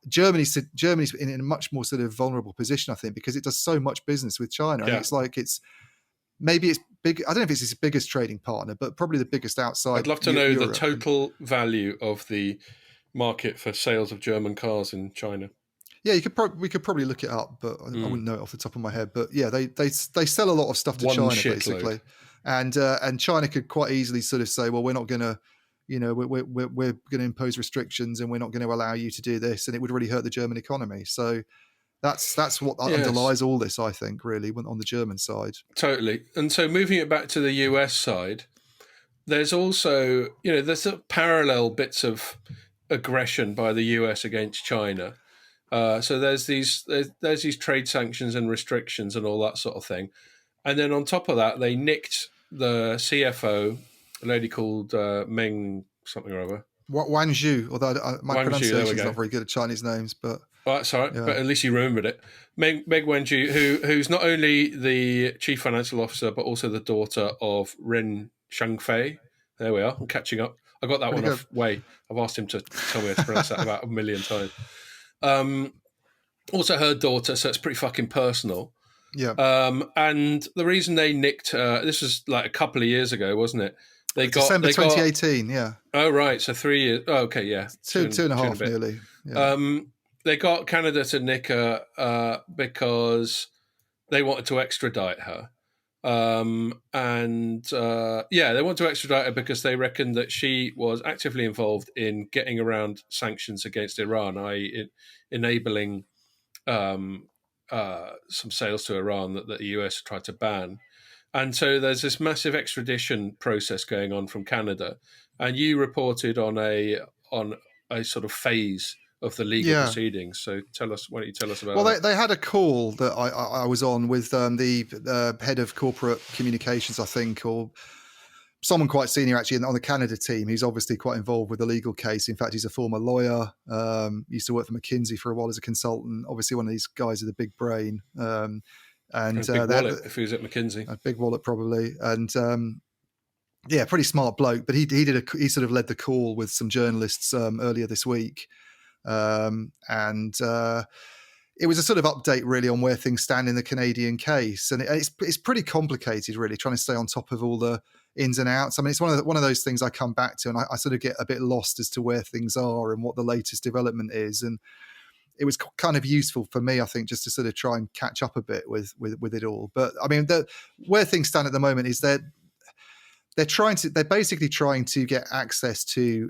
Germany's in a much more sort of vulnerable position, I think, because it does so much business with China. Yeah. And it's like maybe it's big. I don't know if it's its biggest trading partner, but probably the biggest outside. I'd love to know Europe. the total value of the market for sales of German cars in China. Yeah, we could probably look it up, but I wouldn't know it off the top of my head. But yeah, they sell a lot of stuff to China basically, and China could quite easily sort of say, well, we're not going to, we're going to impose restrictions and we're not going to allow you to do this, and it would really hurt the German economy. So that's what underlies all this, I think, really, on the German side. Totally. And so moving it back to the US side, there's also, there's parallel bits of aggression by the US against China. So there's these trade sanctions and restrictions and all that sort of thing. And then on top of that, they nicked the CFO, a lady called Meng something or other. Wang Zhu, although my pronunciation is not very good at Chinese names, but... Oh, that's all right, but at least you remembered it. Meg Wanzhou, who's not only the chief financial officer, but also the daughter of Ren Xiangfei. There we are. I'm catching up. I got that one off Wei. I've asked him to tell me how to pronounce that about 1 million times. Also her daughter, so it's pretty fucking personal. Yeah. And the reason they nicked her, this was like a couple of years ago, wasn't it? December 2018, yeah. Oh, right. So 3 years. Oh, okay, yeah. Two and a half nearly. Yeah. They got Canada to nick her because they wanted to extradite her. They want to extradite her because they reckoned that she was actively involved in getting around sanctions against Iran, i.e. enabling some sales to Iran that the US tried to ban. And so there's this massive extradition process going on from Canada. And you reported on a sort of phase of the legal proceedings. So why don't you tell us about that? Well, they had a call that I was on with the head of corporate communications, I think, or someone quite senior actually on the Canada team. He's obviously quite involved with the legal case. In fact, he's a former lawyer, used to work for McKinsey for a while as a consultant, obviously one of these guys with a big brain. And a big wallet if he was at McKinsey. A big wallet probably. And pretty smart bloke. But he sort of led the call with some journalists earlier this week. It was a sort of update really on where things stand in the Canadian case, and it's pretty complicated really, trying to stay on top of all the ins and outs. I mean, it's one of those things I come back to, and I sort of get a bit lost as to where things are and what the latest development is. And it was kind of useful for me, I think, just to sort of try and catch up a bit with it all. But I mean, where things stand at the moment is they're basically trying to get access to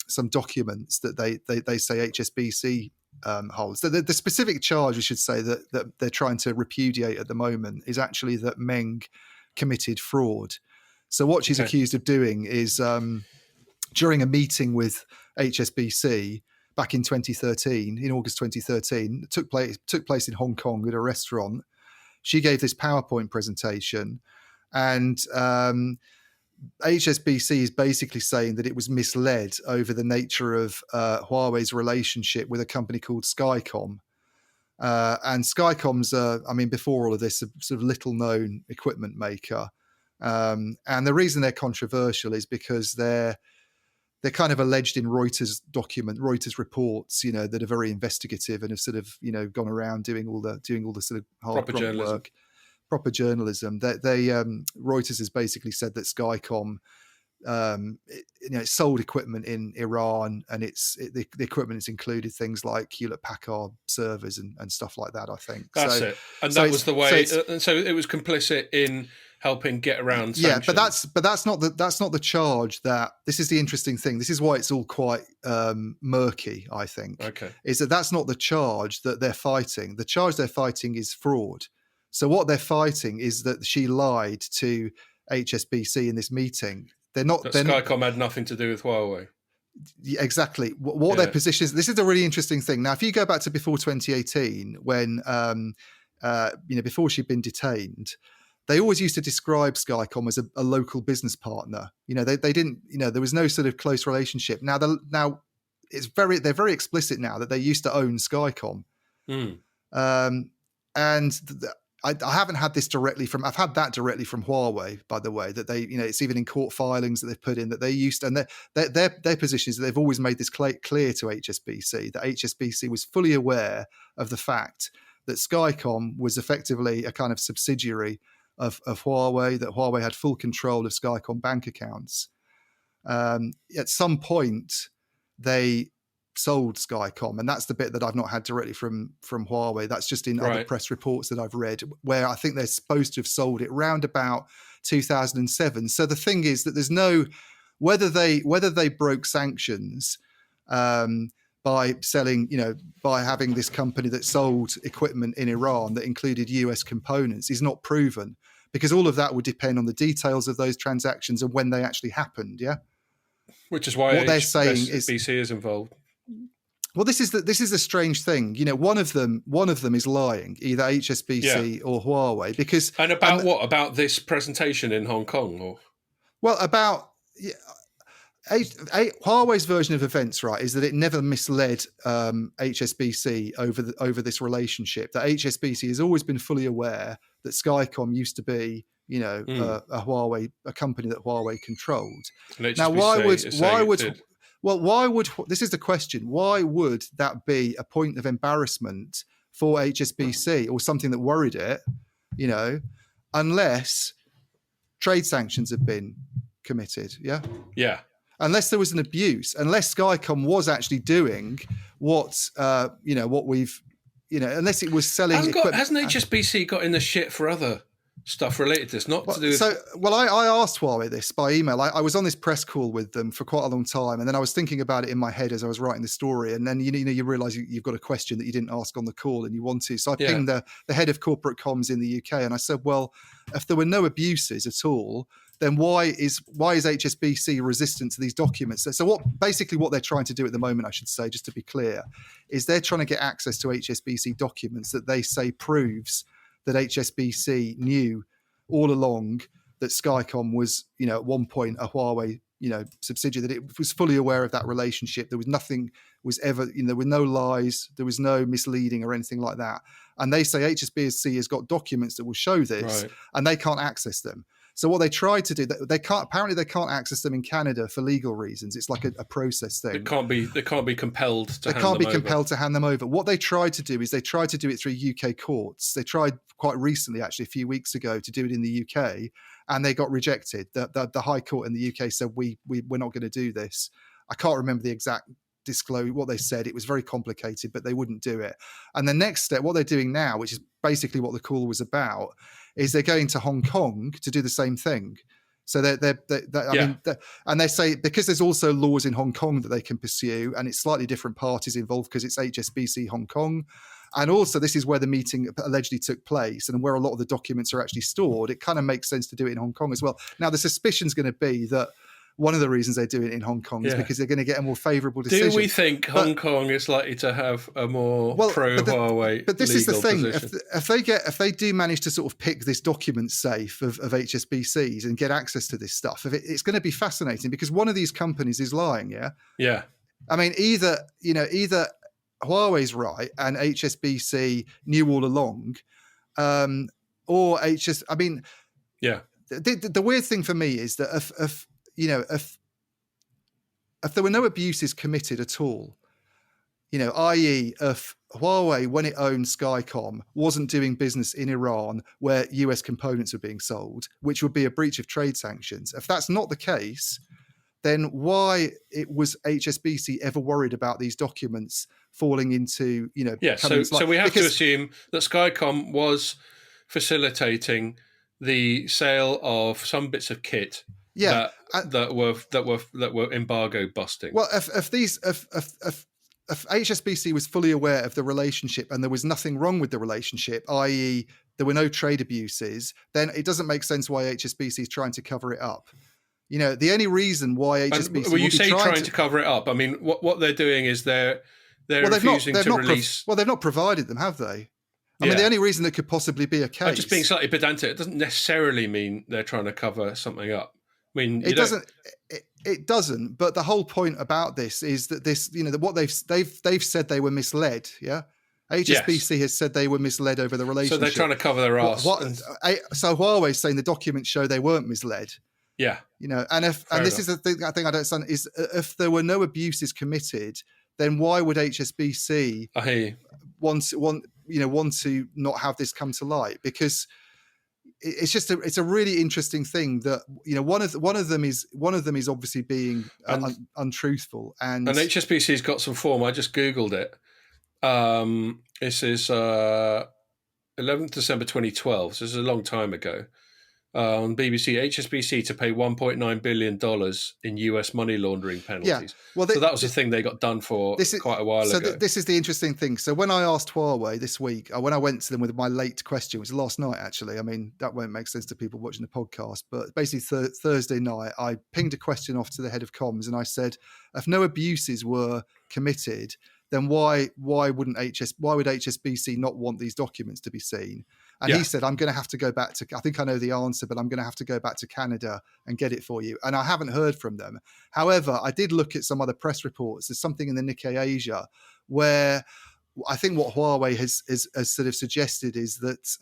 some documents that they say HSBC holds. The specific charge, we should say, that they're trying to repudiate at the moment is actually that Meng committed fraud. So what she's accused of doing is during a meeting with HSBC back in 2013, in August 2013, took place in Hong Kong at a restaurant. She gave this PowerPoint presentation, and HSBC is basically saying that it was misled over the nature of Huawei's relationship with a company called Skycom. And Skycom's, before all of this, a sort of little-known equipment maker. And the reason they're controversial is because they're kind of alleged in Reuters reports, that are very investigative and have sort of, gone around doing all the sort of hard work. Proper journalism. Reuters has basically said that Skycom, it sold equipment in Iran, and the equipment has included things like Hewlett-Packard servers and stuff like that. I think that's it, and that was the way. So it was complicit in helping get around sanctions. Yeah, but that's not the charge. This is the interesting thing. This is why it's all quite murky, I think. Okay, is that's not the charge that they're fighting. The charge they're fighting is fraud. So what they're fighting is that she lied to HSBC in this meeting. Skycom had nothing to do with Huawei. Exactly. What their position is. This is a really interesting thing. Now, if you go back to before 2018, when before she'd been detained, they always used to describe Skycom as a local business partner. They didn't. There was no sort of close relationship. Now they're very explicit now that they used to own Skycom. I haven't had this directly from. I've had that directly from Huawei, by the way. That they, it's even in court filings that they've put in that they used, and their position is that they've always made this clear to HSBC that HSBC was fully aware of the fact that Skycom was effectively a kind of subsidiary of Huawei. That Huawei had full control of Skycom bank accounts. At some point, they sold Skycom, and that's the bit that I've not had directly from Huawei. That's just in other press reports that I've read, where I think they're supposed to have sold it round about 2007. So the thing is that there's no whether they broke sanctions by selling, by having this company that sold equipment in Iran that included US components is not proven, because all of that would depend on the details of those transactions and when they actually happened. Yeah, which is why what they're saying is HSBC is involved. Well, this is a strange thing. One of them is lying, either HSBC or Huawei, because what about this presentation in Hong Kong? Or Huawei's version of events, right, is that it never misled HSBC over this relationship. That HSBC has always been fully aware that Skycom used to be, a Huawei, a company that Huawei controlled. Now, why would this is the question? Why would that be a point of embarrassment for HSBC or something that worried it? Unless trade sanctions have been committed. Yeah. Unless there was an abuse, unless Skycom was actually doing what we've, unless it was selling. Hasn't HSBC got in the shit for other stuff related to this, not to do with... I asked Huawei this by email. I was on this press call with them for quite a long time, and then I was thinking about it in my head as I was writing the story, and then you realise you've got a question that you didn't ask on the call and you want to. So I pinged the head of corporate comms in the UK, and I said, well, if there were no abuses at all, then why is HSBC resistant to these documents? So what they're trying to do at the moment, I should say, just to be clear, is they're trying to get access to HSBC documents that they say proves that HSBC knew all along that Skycom was, at one point a Huawei, subsidiary, that it was fully aware of that relationship. There was nothing was ever, there were no lies, there was no misleading or anything like that. And they say HSBC has got documents that will show this, and they can't access them. So what they tried to do, they can't access them in Canada for legal reasons. It's like a process thing. They can't be compelled to hand them over. What they tried to do is they tried to do it through UK courts. They tried quite recently, actually, a few weeks ago, to do it in the UK, and they got rejected. The High Court in the UK said, we're not going to do this. I can't remember the exact disclose what they said. It was very complicated, but they wouldn't do it. And the next step, what they're doing now, which is basically what the call was about, is they're going to Hong Kong to do the same thing. So and they say, because there's also laws in Hong Kong that they can pursue, and it's slightly different parties involved because it's HSBC Hong Kong. And also, this is where the meeting allegedly took place and where a lot of the documents are actually stored. It kind of makes sense to do it in Hong Kong as well. Now, the suspicion is going to be that one of the reasons they do it in Hong Kong is because they're going to get a more favourable decision. Do we think Hong Kong is likely to have a more pro-Huawei? But this is the thing: position? if they do manage to sort of pick this document safe of HSBC's and get access to this stuff, it's going to be fascinating, because one of these companies is lying. Yeah. I mean, either Huawei's right and HSBC knew all along, or I mean, The weird thing for me is that if there were no abuses committed at all, i.e. if Huawei, when it owned Skycom, wasn't doing business in Iran where US components were being sold, which would be a breach of trade sanctions. If that's not the case, then why was HSBC ever worried about these documents falling into, so we have to assume that Skycom was facilitating the sale of some bits of kit that were embargo busting. Well, if HSBC was fully aware of the relationship and there was nothing wrong with the relationship, i.e. there were no trade abuses, then it doesn't make sense why HSBC is trying to cover it up. The only reason why HSBC when you say trying to cover it up, I mean, what they're doing is they're refusing to release... they've not provided them, have they? I mean, the only reason it could possibly be a case... I'm just being slightly pedantic. It doesn't necessarily mean they're trying to cover something up. I mean, it doesn't. But the whole point about this is that this, that what they've said they were misled. Yeah. HSBC has said they were misled over the relationship. So they're trying to cover their ass. So Huawei's saying the documents show they weren't misled. Yeah. And this is the thing I think I don't understand is if there were no abuses committed, then why would HSBC want to not have this come to light? Because it's a really interesting thing that one of them is obviously being untruthful, and HSBC's got some form. I just googled it. This is 11th December 2012. So this is a long time ago. On BBC, HSBC to pay $1.9 billion in US money laundering penalties. Yeah. Well, so that was the thing they got done for quite a while ago. This is the interesting thing. So when I asked Huawei this week, when I went to them with my late question, which was last night, actually, I mean, that won't make sense to people watching the podcast, but basically Thursday night, I pinged a question off to the head of comms and I said, if no abuses were committed, then why would HSBC not want these documents to be seen? And he said, I'm going to have to go back to, I think I know the answer, but I'm going to have to go back to Canada and get it for you. And I haven't heard from them. However, I did look at some other press reports. There's something in the Nikkei Asia where I think what Huawei has sort of suggested is that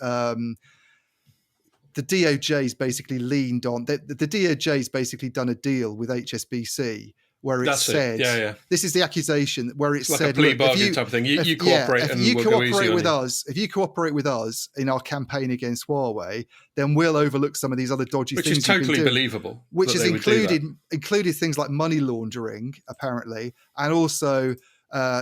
the DOJ's basically leaned on, the DOJ's basically done a deal with HSBC where it said, this is the accusation where it said, like a plea bargain type of thing. You cooperate, and we'll go easy with us. If you cooperate with us in our campaign against Huawei, then we'll overlook some of these other dodgy things. Which is totally believable. Which is included things like money laundering, apparently, and also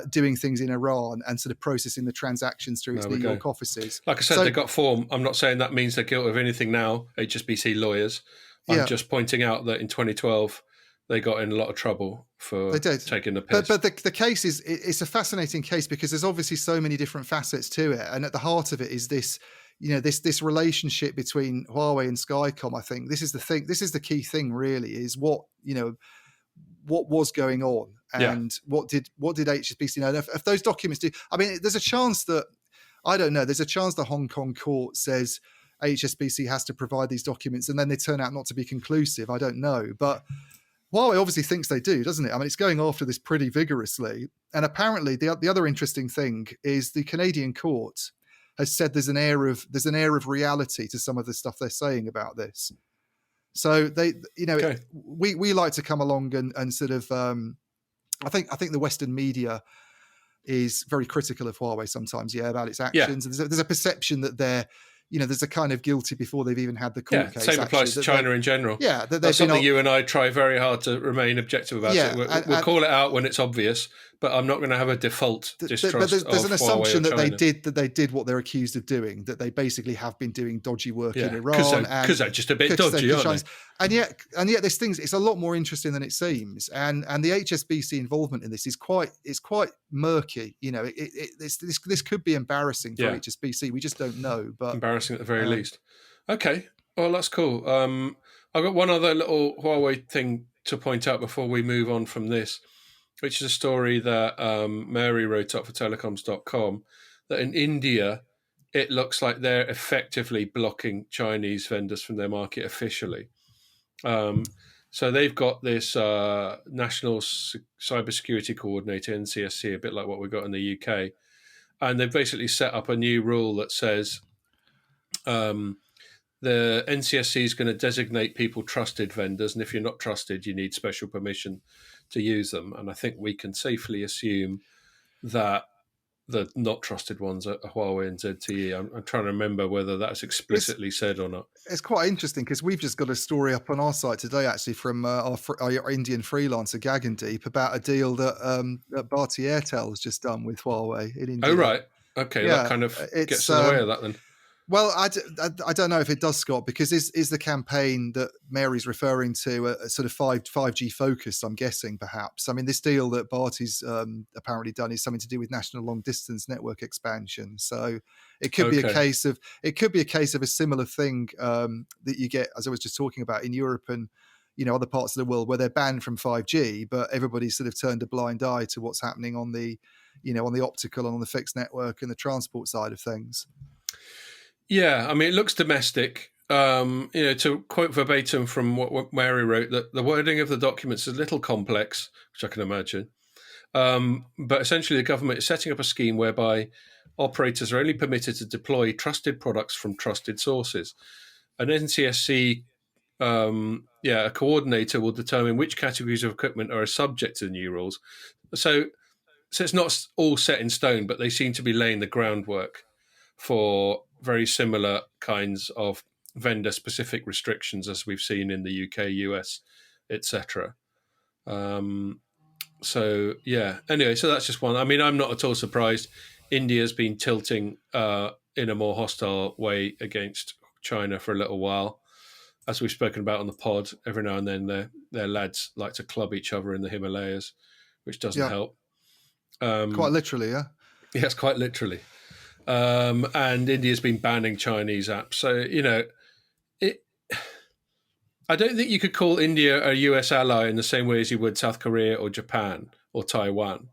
doing things in Iran and sort of processing the transactions through its New York offices. Like I said, they got form. I'm not saying that means they're guilty of anything now, HSBC lawyers. I'm just pointing out that in 2012, they got in a lot of trouble for taking the piss. But the case it's a fascinating case because there's obviously so many different facets to it. And at the heart of it is this, this relationship between Huawei and Skycom. I think this is the thing. This is the key thing really is what was going on and what did HSBC know? And if those documents do, I mean, there's a chance that, I don't know, there's a chance the Hong Kong court says HSBC has to provide these documents and then they turn out not to be conclusive. I don't know. But Huawei obviously thinks they do, doesn't it? I mean, it's going after this pretty vigorously. And apparently the other interesting thing is the Canadian court has said there's an air of reality to some of the stuff they're saying about this. So they, we like to come along and sort of, I think the Western media is very critical of Huawei sometimes, about its actions. And there's a perception that they're, there's a kind of guilty before they've even had the court case. Same applies to China in general. Yeah. That's something you and I try very hard to remain objective about. It. We'll call it out when it's obvious, but I'm not going to have a default distrust But there's an assumption that China. they did what they're accused of doing, that they basically have been doing dodgy work in Iran. Because they're just a bit dodgy, aren't they? And yet this thing, it's a lot more interesting than it seems. And the HSBC involvement in this is quite murky. This could be embarrassing for HSBC. We just don't know. But embarrassing at the very least. Okay. Well, that's cool. I've got one other little Huawei thing to point out before we move on from this, which is a story that Mary wrote up for Telecoms.com, that in India, it looks like they're effectively blocking Chinese vendors from their market officially. So they've got this National Cybersecurity Coordinator, NCSC, a bit like what we've got in the UK. And they've basically set up a new rule that says the NCSC is going to designate people trusted vendors. And if you're not trusted, you need special permission to use them. And I think we can safely assume that the not trusted ones are Huawei and ZTE. I'm trying to remember whether that's explicitly said or not. It's quite interesting because we've just got a story up on our site today, actually, from our Indian freelancer Gagandeep about a deal that Bharti Airtel has just done with Huawei in India. Oh, right. Okay, that kind of gets in the way of that then. Well, I don't know if it does, Scott, because is the campaign that Mary's referring to a sort of 5G focused, I'm guessing, perhaps. I mean, this deal that Bharti's apparently done is something to do with national long distance network expansion. So it could be a case of a similar thing that you get, as I was just talking about, in Europe and other parts of the world where they're banned from 5G, but everybody's sort of turned a blind eye to what's happening on the on the optical and on the fixed network and the transport side of things. Yeah, I mean, it looks domestic. To quote verbatim from what Mary wrote, that the wording of the documents is a little complex, which I can imagine. But essentially, the government is setting up a scheme whereby operators are only permitted to deploy trusted products from trusted sources. An NCSC a coordinator will determine which categories of equipment are subject to the new rules. So it's not all set in stone, but they seem to be laying the groundwork for very similar kinds of vendor-specific restrictions as we've seen in the UK, US, etc. Anyway, so that's just one. I mean, I'm not at all surprised. India's been tilting in a more hostile way against China for a little while. As we've spoken about on the pod, every now and then their lads like to club each other in the Himalayas, which doesn't help. Quite literally, yeah. Yes, quite literally. And India's been banning Chinese apps. So, I don't think you could call India a US ally in the same way as you would South Korea or Japan or Taiwan.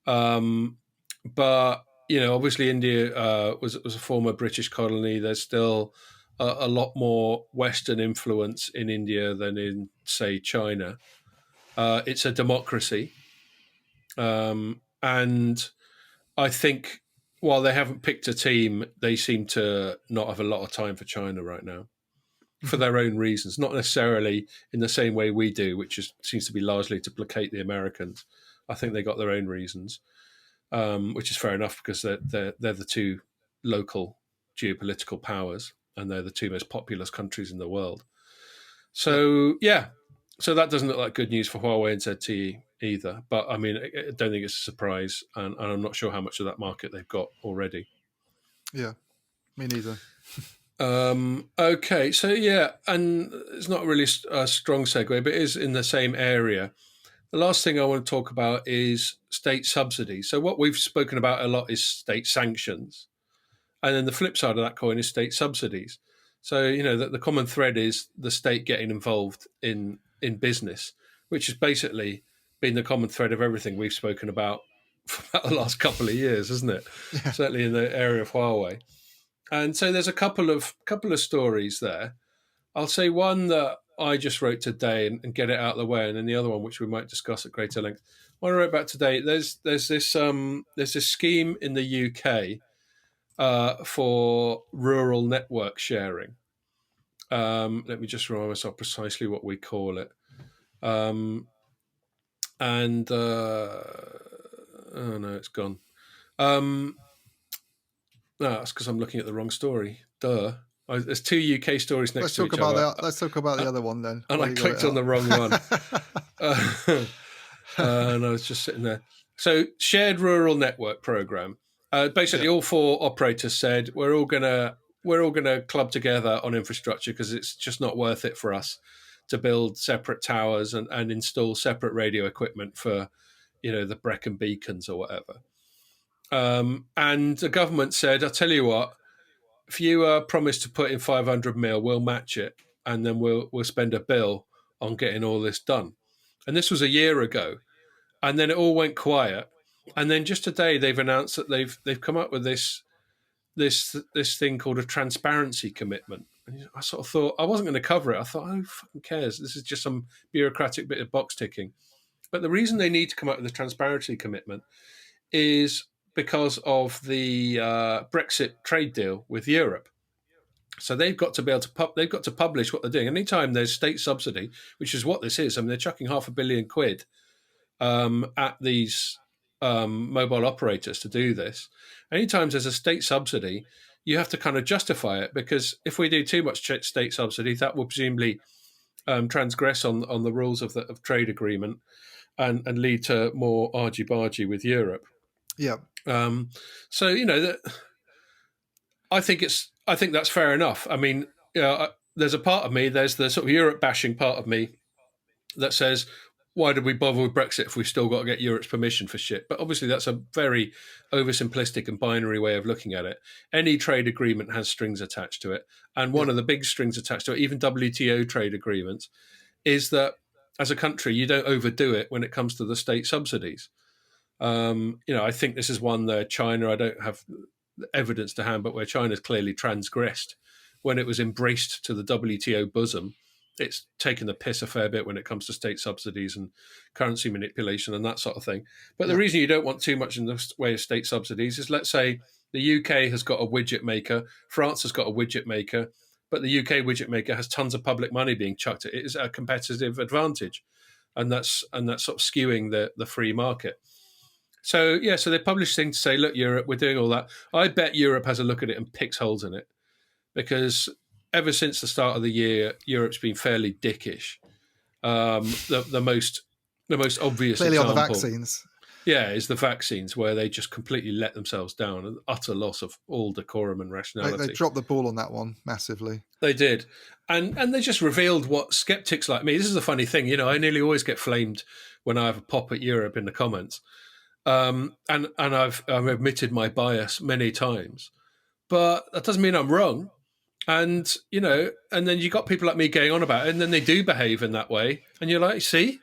But, obviously India was a former British colony. There's still a lot more Western influence in India than in, say, China. It's a democracy. And I think while they haven't picked a team, they seem to not have a lot of time for China right now for their own reasons, not necessarily in the same way we do, which seems to be largely to placate the Americans. I think they got their own reasons, which is fair enough because they're the two local geopolitical powers and they're the two most populous countries in the world. So, so that doesn't look like good news for Huawei and ZTE either. But I mean, I don't think it's a surprise, and I'm not sure how much of that market they've got already. Yeah, me neither. Okay, so and it's not really a strong segue, but it is in the same area. The last thing I want to talk about is state subsidies. So what we've spoken about a lot is state sanctions, and then the flip side of that coin is state subsidies. So the common thread is the state getting involved in business, which has basically been the common thread of everything we've spoken about for about the last couple of years, isn't it? Yeah. Certainly in the area of Huawei. And so there's a couple of stories there. I'll say one that I just wrote today and get it out of the way, and then the other one which we might discuss at greater length. What I wrote about today, there's this scheme in the UK for rural network sharing. Let me just remind myself precisely what we call it. Oh no, it's gone. No, that's because I'm looking at the wrong story. Duh. There's two UK stories next to each other. Let's talk about the other one then. And I clicked on the wrong one. And I was just sitting there. So, Shared Rural Network Program. Basically, all four operators said we're all gonna club together on infrastructure because it's just not worth it for us to build separate towers and install separate radio equipment for, the Brecon beacons or whatever. And the government said, I'll tell you what, if you promise to put in 500 mil, we'll match it, and then we'll spend a bill on getting all this done. And this was a year ago, and then it all went quiet. And then just today, they've announced that they've come up with this thing called a transparency commitment. And I sort of thought I wasn't going to cover it. I thought, who fucking cares? This is just some bureaucratic bit of box ticking. But the reason they need to come up with a transparency commitment is because of the Brexit trade deal with Europe. So they've got to be able to they've got to publish what they're doing. Anytime there's state subsidy, which is what this is, I mean, they're chucking £500 million at these mobile operators to do this. Anytime there's a state subsidy, you have to kind of justify it, because if we do too much state subsidy, that will presumably transgress on the rules of trade agreement and lead to more argy-bargy with Europe. Yeah. So I think that's fair enough. I mean, there's a part of me, there's the sort of Europe bashing part of me that says, why did we bother with Brexit if we've still got to get Europe's permission for shit? But obviously that's a very oversimplistic and binary way of looking at it. Any trade agreement has strings attached to it. And one of the big strings attached to it, even WTO trade agreements, is that as a country, you don't overdo it when it comes to the state subsidies. I think this is one that China, I don't have evidence to hand, but where China's clearly transgressed when it was embraced to the WTO bosom. It's taken the piss a fair bit when it comes to state subsidies and currency manipulation and that sort of thing. But the reason you don't want too much in the way of state subsidies is, let's say The UK has got a widget maker. France has got a widget maker. But the UK widget maker has tons of public money being chucked at it. It is a competitive advantage. And that's sort of skewing the free market. So they publish things to say, look, Europe, we're doing all that. I bet Europe has a look at it and picks holes in it, because ever since the start of the year, Europe's been fairly dickish. The most obvious clearly example, on the vaccines. Yeah, is the vaccines, where they just completely let themselves down, an utter loss of all decorum and rationality. They dropped the ball on that one massively. They did. And they just revealed what skeptics like me, this is a funny thing, I nearly always get flamed when I have a pop at Europe in the comments. And I've admitted my bias many times, but that doesn't mean I'm wrong. And, and then you got people like me going on about it, and then they do behave in that way. And you're like, see?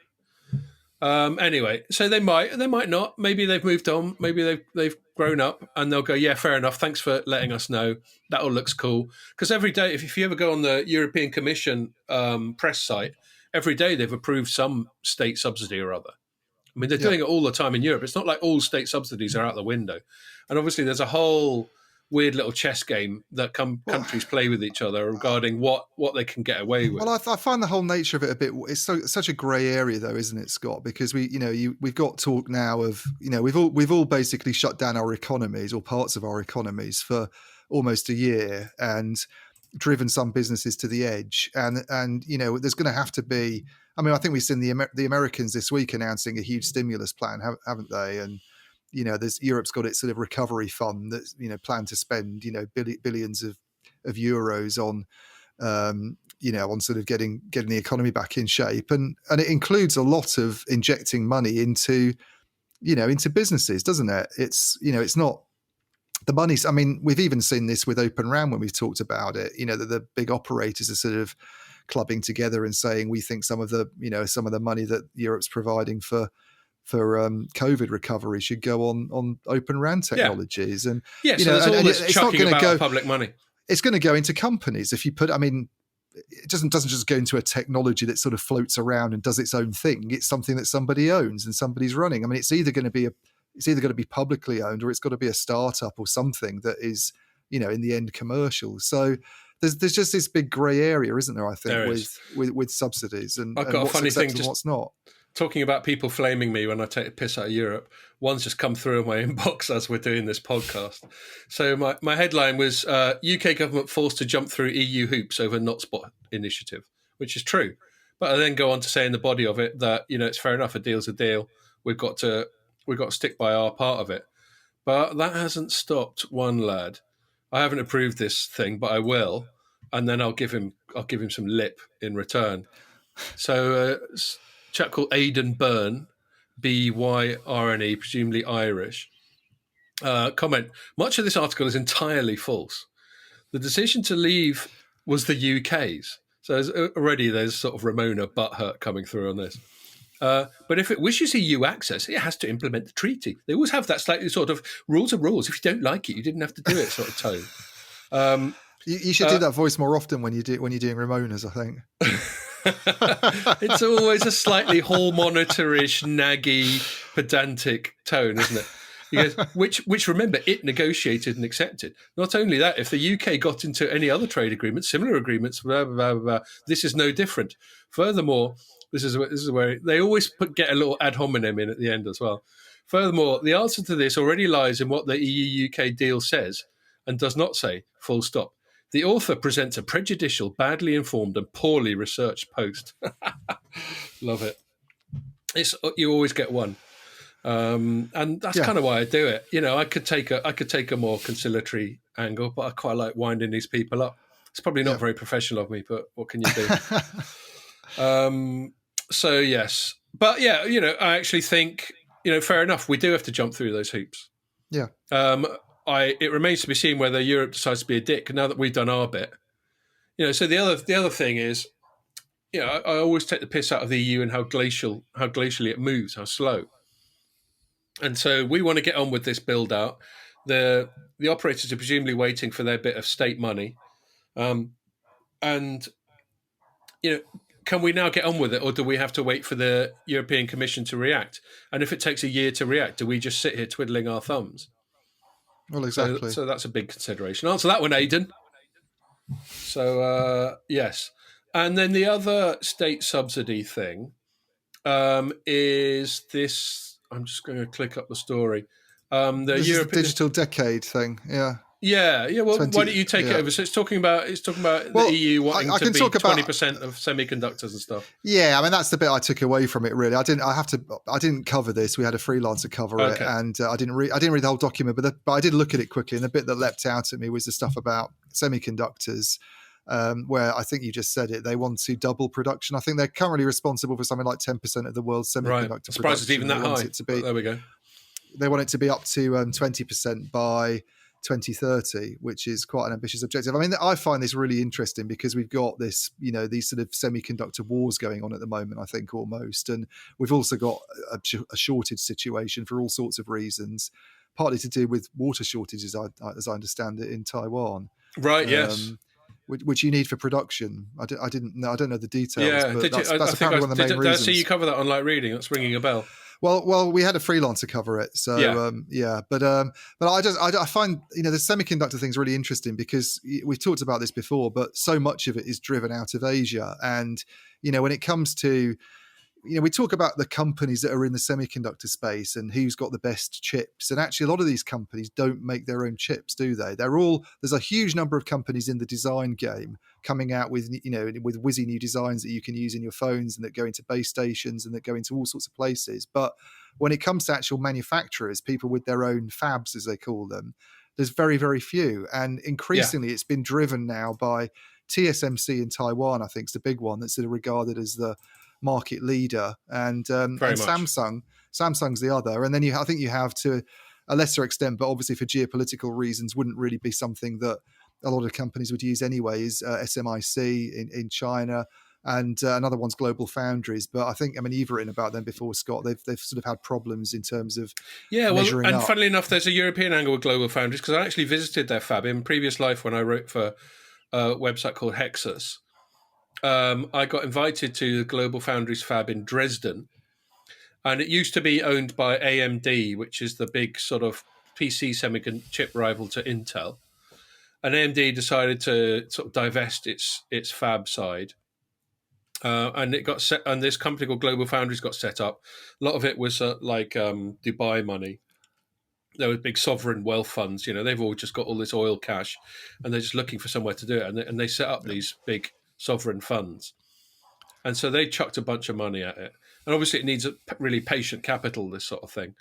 Anyway, so they might not. Maybe they've moved on. Maybe they've grown up, and they'll go, yeah, fair enough. Thanks for letting us know. That all looks cool. Because every day, if you ever go on the European Commission press site, every day they've approved some state subsidy or other. I mean, they're doing it all the time in Europe. It's not like all state subsidies are out the window. And obviously there's a whole weird little chess game that countries play with each other regarding what they can get away with. Well, I find the whole nature of it a bit. It's such a grey area, though, isn't it, Scott? Because we've got talk now of we've all basically shut down our economies, or parts of our economies, for almost a year, and driven some businesses to the edge. And there's going to have to be. I mean, I think we've seen the Americans this week announcing a huge stimulus plan, haven't they? And Europe's got its sort of recovery fund that's planned to spend billions of euros on on sort of getting the economy back in shape, and it includes a lot of injecting money into businesses, doesn't it? It's it's not the money's. I mean, we've even seen this with Open RAN when we've talked about it. The big operators are sort of clubbing together and saying, we think some of the money that Europe's providing for COVID recovery should go on Open RAN technologies. And so there's all this chucking about public money. It's going to go into companies. If you put, I mean, it doesn't just go into a technology that sort of floats around and does its own thing. It's something that somebody owns and somebody's running. I mean, it's either going to be publicly owned, or it's got to be a startup or something that is in the end commercial. So there's just this big grey area, isn't there? I think with subsidies and I've got what's a funny thing, and what's not. Talking about people flaming me when I take a piss out of Europe, one's just come through in my inbox as we're doing this podcast. So my headline was UK government forced to jump through EU hoops over Notspot initiative, which is true. But I then go on to say in the body of it that it's fair enough, a deal's a deal. We've got to stick by our part of it. But that hasn't stopped one lad. I haven't approved this thing, but I will, and then I'll give him some lip in return. So. Chap called Aidan Byrne, Byrne, presumably Irish. Comment: much of this article is entirely false. The decision to leave was the UK's. So there's sort of Ramona butthurt coming through on this. But if it wishes EU access, it has to implement the treaty. They always have that slightly sort of rules are rules. If you don't like it, you didn't have to do it sort of tone. You should do that voice more often when you're doing Ramonas, I think. It's always a slightly hall monitor-ish, naggy, pedantic tone, isn't it? He goes, which remember, it negotiated and accepted. Not only that, if the UK got into any other trade agreements, similar agreements, blah, blah, blah, blah, this is no different. Furthermore, this is where they always get a little ad hominem in at the end as well. Furthermore, the answer to this already lies in what the EU-UK deal says and does not say, full stop. The author presents a prejudicial, badly informed and poorly researched post. Love it. You always get one. And that's kind of why I do it. I could take a more conciliatory angle, but I quite like winding these people up. It's probably not very professional of me, but what can you do? So yes. But I actually think, fair enough, we do have to jump through those hoops. Yeah. It remains to be seen whether Europe decides to be a dick now that we've done our bit. So the other thing is, I always take the piss out of the EU and how glacially it moves, how slow. And so we want to get on with this build out. The operators are presumably waiting for their bit of state money. And can we now get on with it, or do we have to wait for the European Commission to react? And if it takes a year to react, do we just sit here twiddling our thumbs? Well, exactly. So that's a big consideration. Answer that one, Aidan. So yes, and then the other state subsidy thing is this. I'm just going to click up the story. This is the digital decade thing. Yeah. Yeah. Well, why don't you take it over? So it's talking about the EU wanting to be 20% of semiconductors and stuff. Yeah, I mean that's the bit I took away from it. Really, I didn't cover this. We had a freelancer cover it, and I didn't read the whole document, but I did look at it quickly. And the bit that leapt out at me was the stuff about semiconductors. Where I think you just said it, they want to double production. I think they're currently responsible for something like 10% of the world's semiconductor production. Surprised it's even that high. There we go. They want it to be up to 20% by 2030, which is quite an ambitious objective. I mean, I find this really interesting because we've got this, these sort of semiconductor wars going on at the moment, I think, almost. And we've also got a shortage situation for all sorts of reasons, partly to do with water shortages, as I understand it, in Taiwan. Right, yes. Which you need for production. I don't know the details. Yeah, but that's apparently one of the main reasons. I see you cover that on Light Reading. That's ringing a bell. Well, we had a freelancer cover it, so but I find the semiconductor thing's really interesting because we've talked about this before, but so much of it is driven out of Asia, and when it comes to we talk about the companies that are in the semiconductor space and who's got the best chips. And actually, a lot of these companies don't make their own chips, do they? There's a huge number of companies in the design game coming out with, with whizzy new designs that you can use in your phones and that go into base stations and that go into all sorts of places. But when it comes to actual manufacturers, people with their own fabs, as they call them, there's very, very few. And increasingly, it's been driven now by TSMC in Taiwan, I think is the big one that's sort of regarded as the market leader, and Samsung's the other, and then I think you have, to a lesser extent, but obviously for geopolitical reasons wouldn't really be something that a lot of companies would use anyway, is SMIC in China, and another one's Global Foundries. But I think, you've written about them before, Scott. They've sort of had problems in terms of measuring up. Funnily enough, there's a European angle with Global Foundries, because I actually visited their fab in previous life when I wrote for a website called Hexus. I got invited to the Global Foundries fab in Dresden, and it used to be owned by AMD, which is the big sort of PC semiconductor chip rival to Intel. And AMD decided to sort of divest its fab side, and it got set. And this company called Global Foundries got set up. A lot of it was Dubai money. There were big sovereign wealth funds. They've all just got all this oil cash, and they're just looking for somewhere to do it. And they set up these big sovereign funds, and so they chucked a bunch of money at it, and obviously it needs a really patient capital, this sort of thing.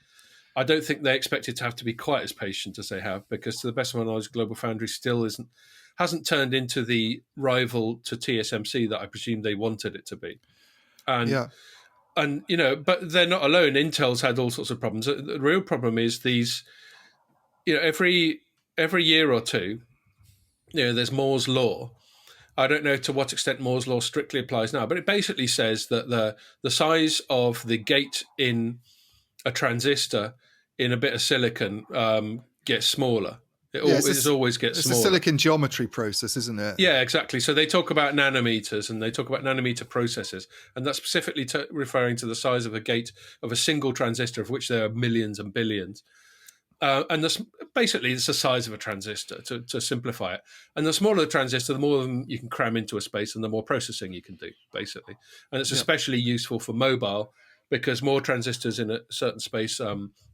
I don't think they expect it to have to be quite as patient as they have, because to the best of my knowledge, Global Foundry still hasn't turned into the rival to TSMC that I presume they wanted it to be. And but they're not alone. Intel's had all sorts of problems. The real problem is these, every year or two, there's Moore's law. I don't know to what extent Moore's law strictly applies now, but it basically says that the size of the gate in a transistor in a bit of silicon gets smaller. It always gets smaller. It's a silicon geometry process, isn't it? Yeah, exactly. So they talk about nanometers, and they talk about nanometer processes, and that's specifically referring to the size of a gate of a single transistor, of which there are millions and billions. And it's the size of a transistor, to simplify it. And the smaller the transistor, the more of them you can cram into a space, and the more processing you can do, basically. And it's especially useful for mobile, because more transistors in a certain space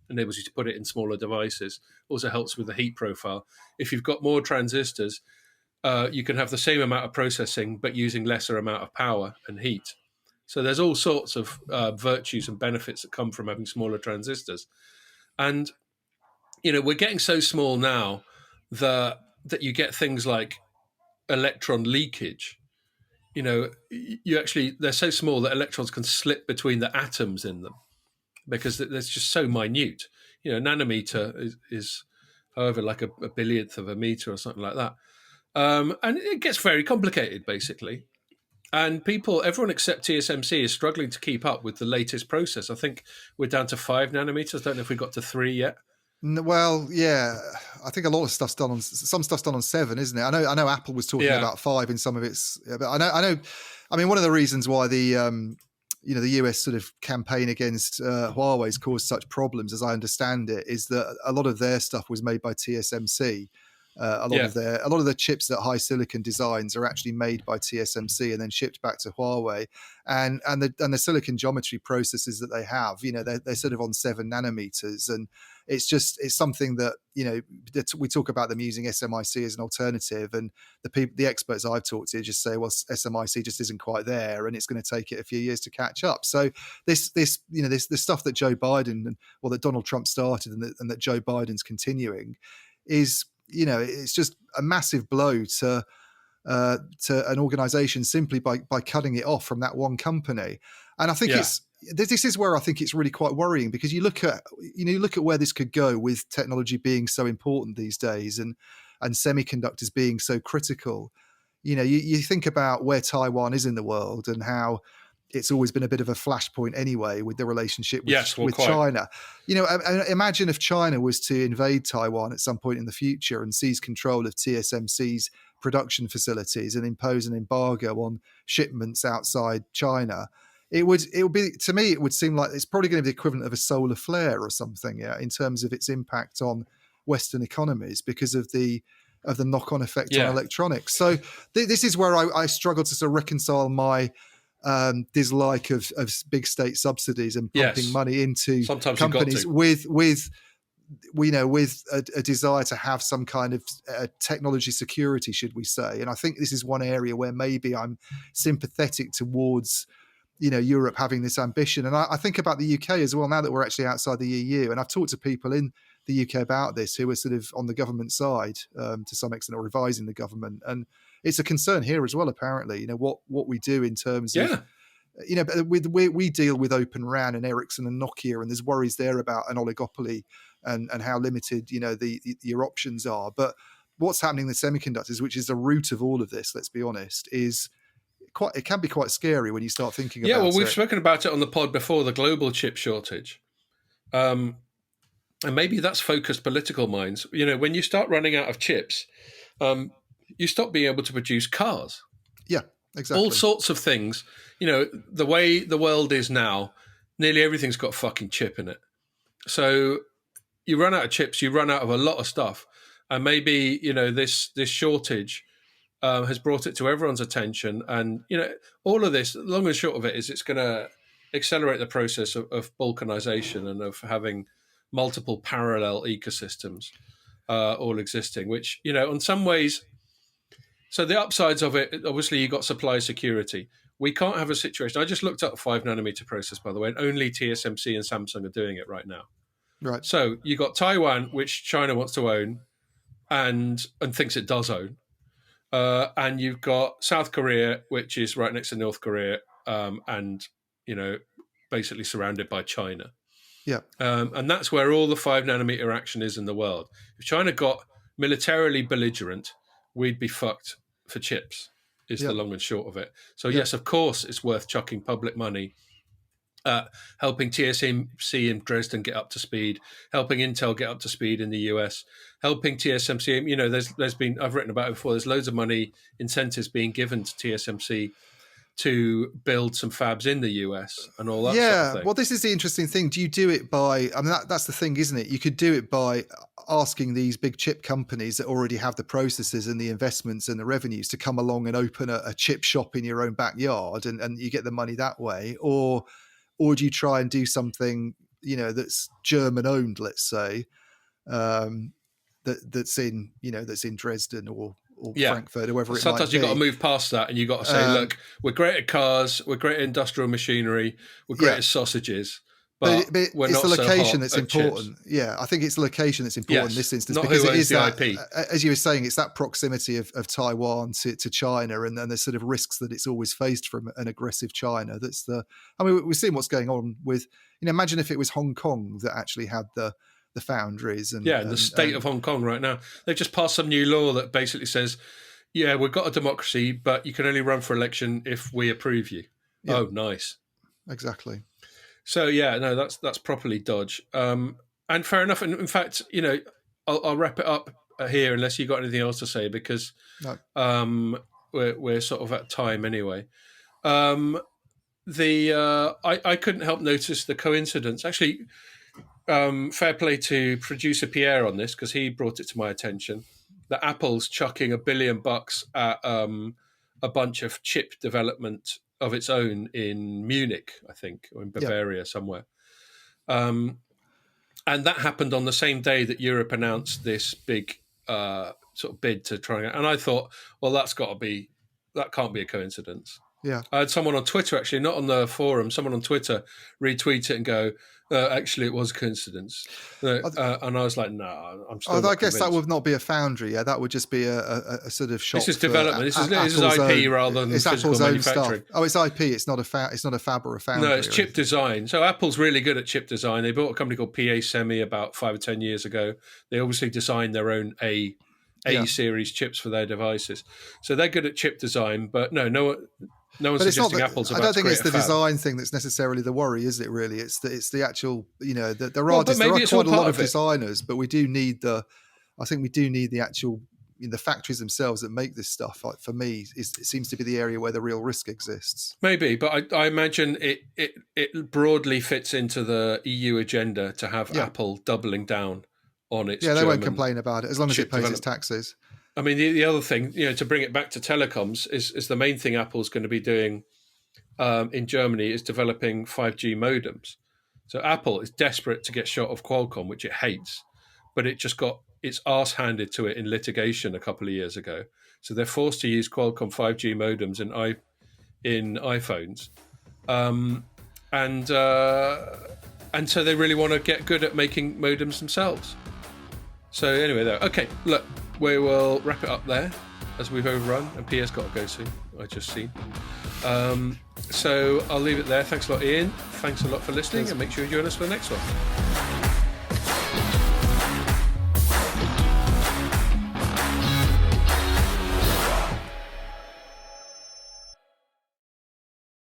enables you to put it in smaller devices. Also helps with the heat profile. If you've got more transistors, you can have the same amount of processing, but using lesser amount of power and heat. So there's all sorts of virtues and benefits that come from having smaller transistors. And we're getting so small now that you get things like electron leakage. They're so small that electrons can slip between the atoms in them, because they're just so minute. Nanometer is however like a billionth of a meter or something like that. And it gets very complicated, basically. And everyone except TSMC is struggling to keep up with the latest process. I think we're down to 5 nanometers. Don't know if we got to 3 yet. Well, yeah, I think a lot of stuff's done on 7, isn't it? I know Apple was talking about 5 in some of its, but I know. I mean, one of the reasons why the the US sort of campaign against Huawei's caused such problems, as I understand it, is that a lot of their stuff was made by TSMC. A lot of the chips that HiSilicon designs are actually made by TSMC and then shipped back to Huawei, and the silicon geometry processes that they have, they're sort of on 7 nanometers, and it's something that we talk about them using SMIC as an alternative, and the experts I've talked to just say, well, SMIC just isn't quite there, and it's going to take it a few years to catch up. So this stuff that Joe Biden that Donald Trump started and that Joe Biden's continuing is. It's just a massive blow to an organization simply by cutting it off from that one company. And I think this is where I think it's really quite worrying, because you look at where this could go with technology being so important these days and semiconductors being so critical. You think about where Taiwan is in the world and how it's always been a bit of a flashpoint anyway with the relationship with China. Imagine if China was to invade Taiwan at some point in the future and seize control of TSMC's production facilities and impose an embargo on shipments outside China. It would be, to me, it would seem like it's probably going to be the equivalent of a solar flare or something, in terms of its impact on Western economies because of the knock-on effect on electronics. So this is where I struggle to sort of reconcile my dislike of big state subsidies and pumping money into companies with a desire to have some kind of technology security, should we say. And I think this is one area where maybe I'm sympathetic towards Europe having this ambition. And I think about the UK as well, now that we're actually outside the EU, and I've talked to people in the UK about this who are sort of on the government side to some extent, or advising the government, and it's a concern here as well, apparently. What we do in terms of, we deal with Open RAN and Ericsson and Nokia, and there's worries there about an oligopoly and how limited, your options are. But what's happening in the semiconductors, which is the root of all of this, let's be honest, it can be quite scary when you start thinking about it. Yeah, well, we've spoken about it on the pod before, the global chip shortage. And maybe that's focused political minds. When you start running out of chips, you stop being able to produce cars. Yeah, exactly. All sorts of things. The way the world is now, nearly everything's got a fucking chip in it. So you run out of chips, you run out of a lot of stuff. And maybe, this shortage has brought it to everyone's attention. And, all of this, long and short of it, is it's going to accelerate the process of balkanization and of having multiple parallel ecosystems all existing, which, in some ways... So the upsides of it, obviously, you got supply security. We can't have a situation. I just looked up 5 nanometer process, by the way, and only TSMC and Samsung are doing it right now. Right. So you got Taiwan, which China wants to own and thinks it does own. And you've got South Korea, which is right next to North Korea, and, basically surrounded by China. Yeah. And that's where all the 5 nanometer action is in the world. If China got militarily belligerent, we'd be fucked for chips, is the long and short of it. So, yes, of course, it's worth chucking public money helping TSMC in Dresden get up to speed, helping Intel get up to speed in the US, helping TSMC. There's been, I've written about it before, there's loads of money, incentives being given to TSMC to build some fabs in the US and all that sort of thing. Well, this is the interesting thing. Do you do it by, that's the thing, isn't it? You could do it by asking these big chip companies that already have the processes and the investments and the revenues to come along and open a chip shop in your own backyard and you get the money that way. Or do you try and do something, that's German owned, let's say, that's in Dresden or Frankfurt or wherever it Sometimes might be. you've got to move past that and you've got to say, look, we're great at cars, we're great at industrial machinery, we're great at sausages, but we're it's not the location so that's important. Chips. Yeah, I think it's the location that's important in this instance, not because who it owns is the that, IP. As you were saying, it's that proximity of Taiwan to China and the sort of risks that it's always faced from an aggressive China. We're seeing what's going on with, imagine if it was Hong Kong that actually had the foundries. And the state of Hong Kong right now. They've just passed some new law that basically says, we've got a democracy, but you can only run for election if we approve you. Yeah. Oh, nice. Exactly. So, that's properly dodge. And fair enough. And in fact, I'll wrap it up here unless you've got anything else to say, because we're sort of at time anyway. I couldn't help notice the coincidence. Actually, fair play to producer Pierre on this, because he brought it to my attention that Apple's chucking $1 billion at a bunch of chip development of its own in Munich, I think, or in Bavaria somewhere. And that happened on the same day that Europe announced this big sort of bid to try and I thought, well, that can't be a coincidence. Yeah. I had someone on Twitter, actually, not on the forum, someone on Twitter retweet it and go, actually, it was a coincidence. And I was like, no, I'm still not I guess convinced. That would not be a foundry. Yeah, that would just be a sort of shop. This is development. This is IP rather than physical manufacturing. Oh, it's IP. It's not a fab or a foundry. No, it's chip design. So Apple's really good at chip design. They bought a company called PA Semi about 5 or 10 years ago. They obviously designed their own A series chips for their devices. So they're good at chip design, but no one's suggesting Apple's about to create a fab. I don't think it's the design thing that's necessarily the worry, is it? Really, it's the actual. There are quite a lot of designers, but we do need the actual the factories themselves that make this stuff. Like, for me, it seems to be the area where the real risk exists. Maybe, but I imagine it broadly fits into the EU agenda to have Apple doubling down on its. Yeah, they won't complain about it as long as it pays its taxes. I mean, the other thing, to bring it back to telecoms, is the main thing Apple's going to be doing in Germany is developing 5G modems. So Apple is desperate to get shot of Qualcomm, which it hates, but it just got its arse handed to it in litigation a couple of years ago. So they're forced to use Qualcomm 5G modems in iPhones, and so they really want to get good at making modems themselves. So anyway, okay, look. We will wrap it up there, as we've overrun, and Pierre's got to go soon, I just seen. So I'll leave it there. Thanks a lot, Ian. Thanks a lot for listening, and make sure you join us for the next one.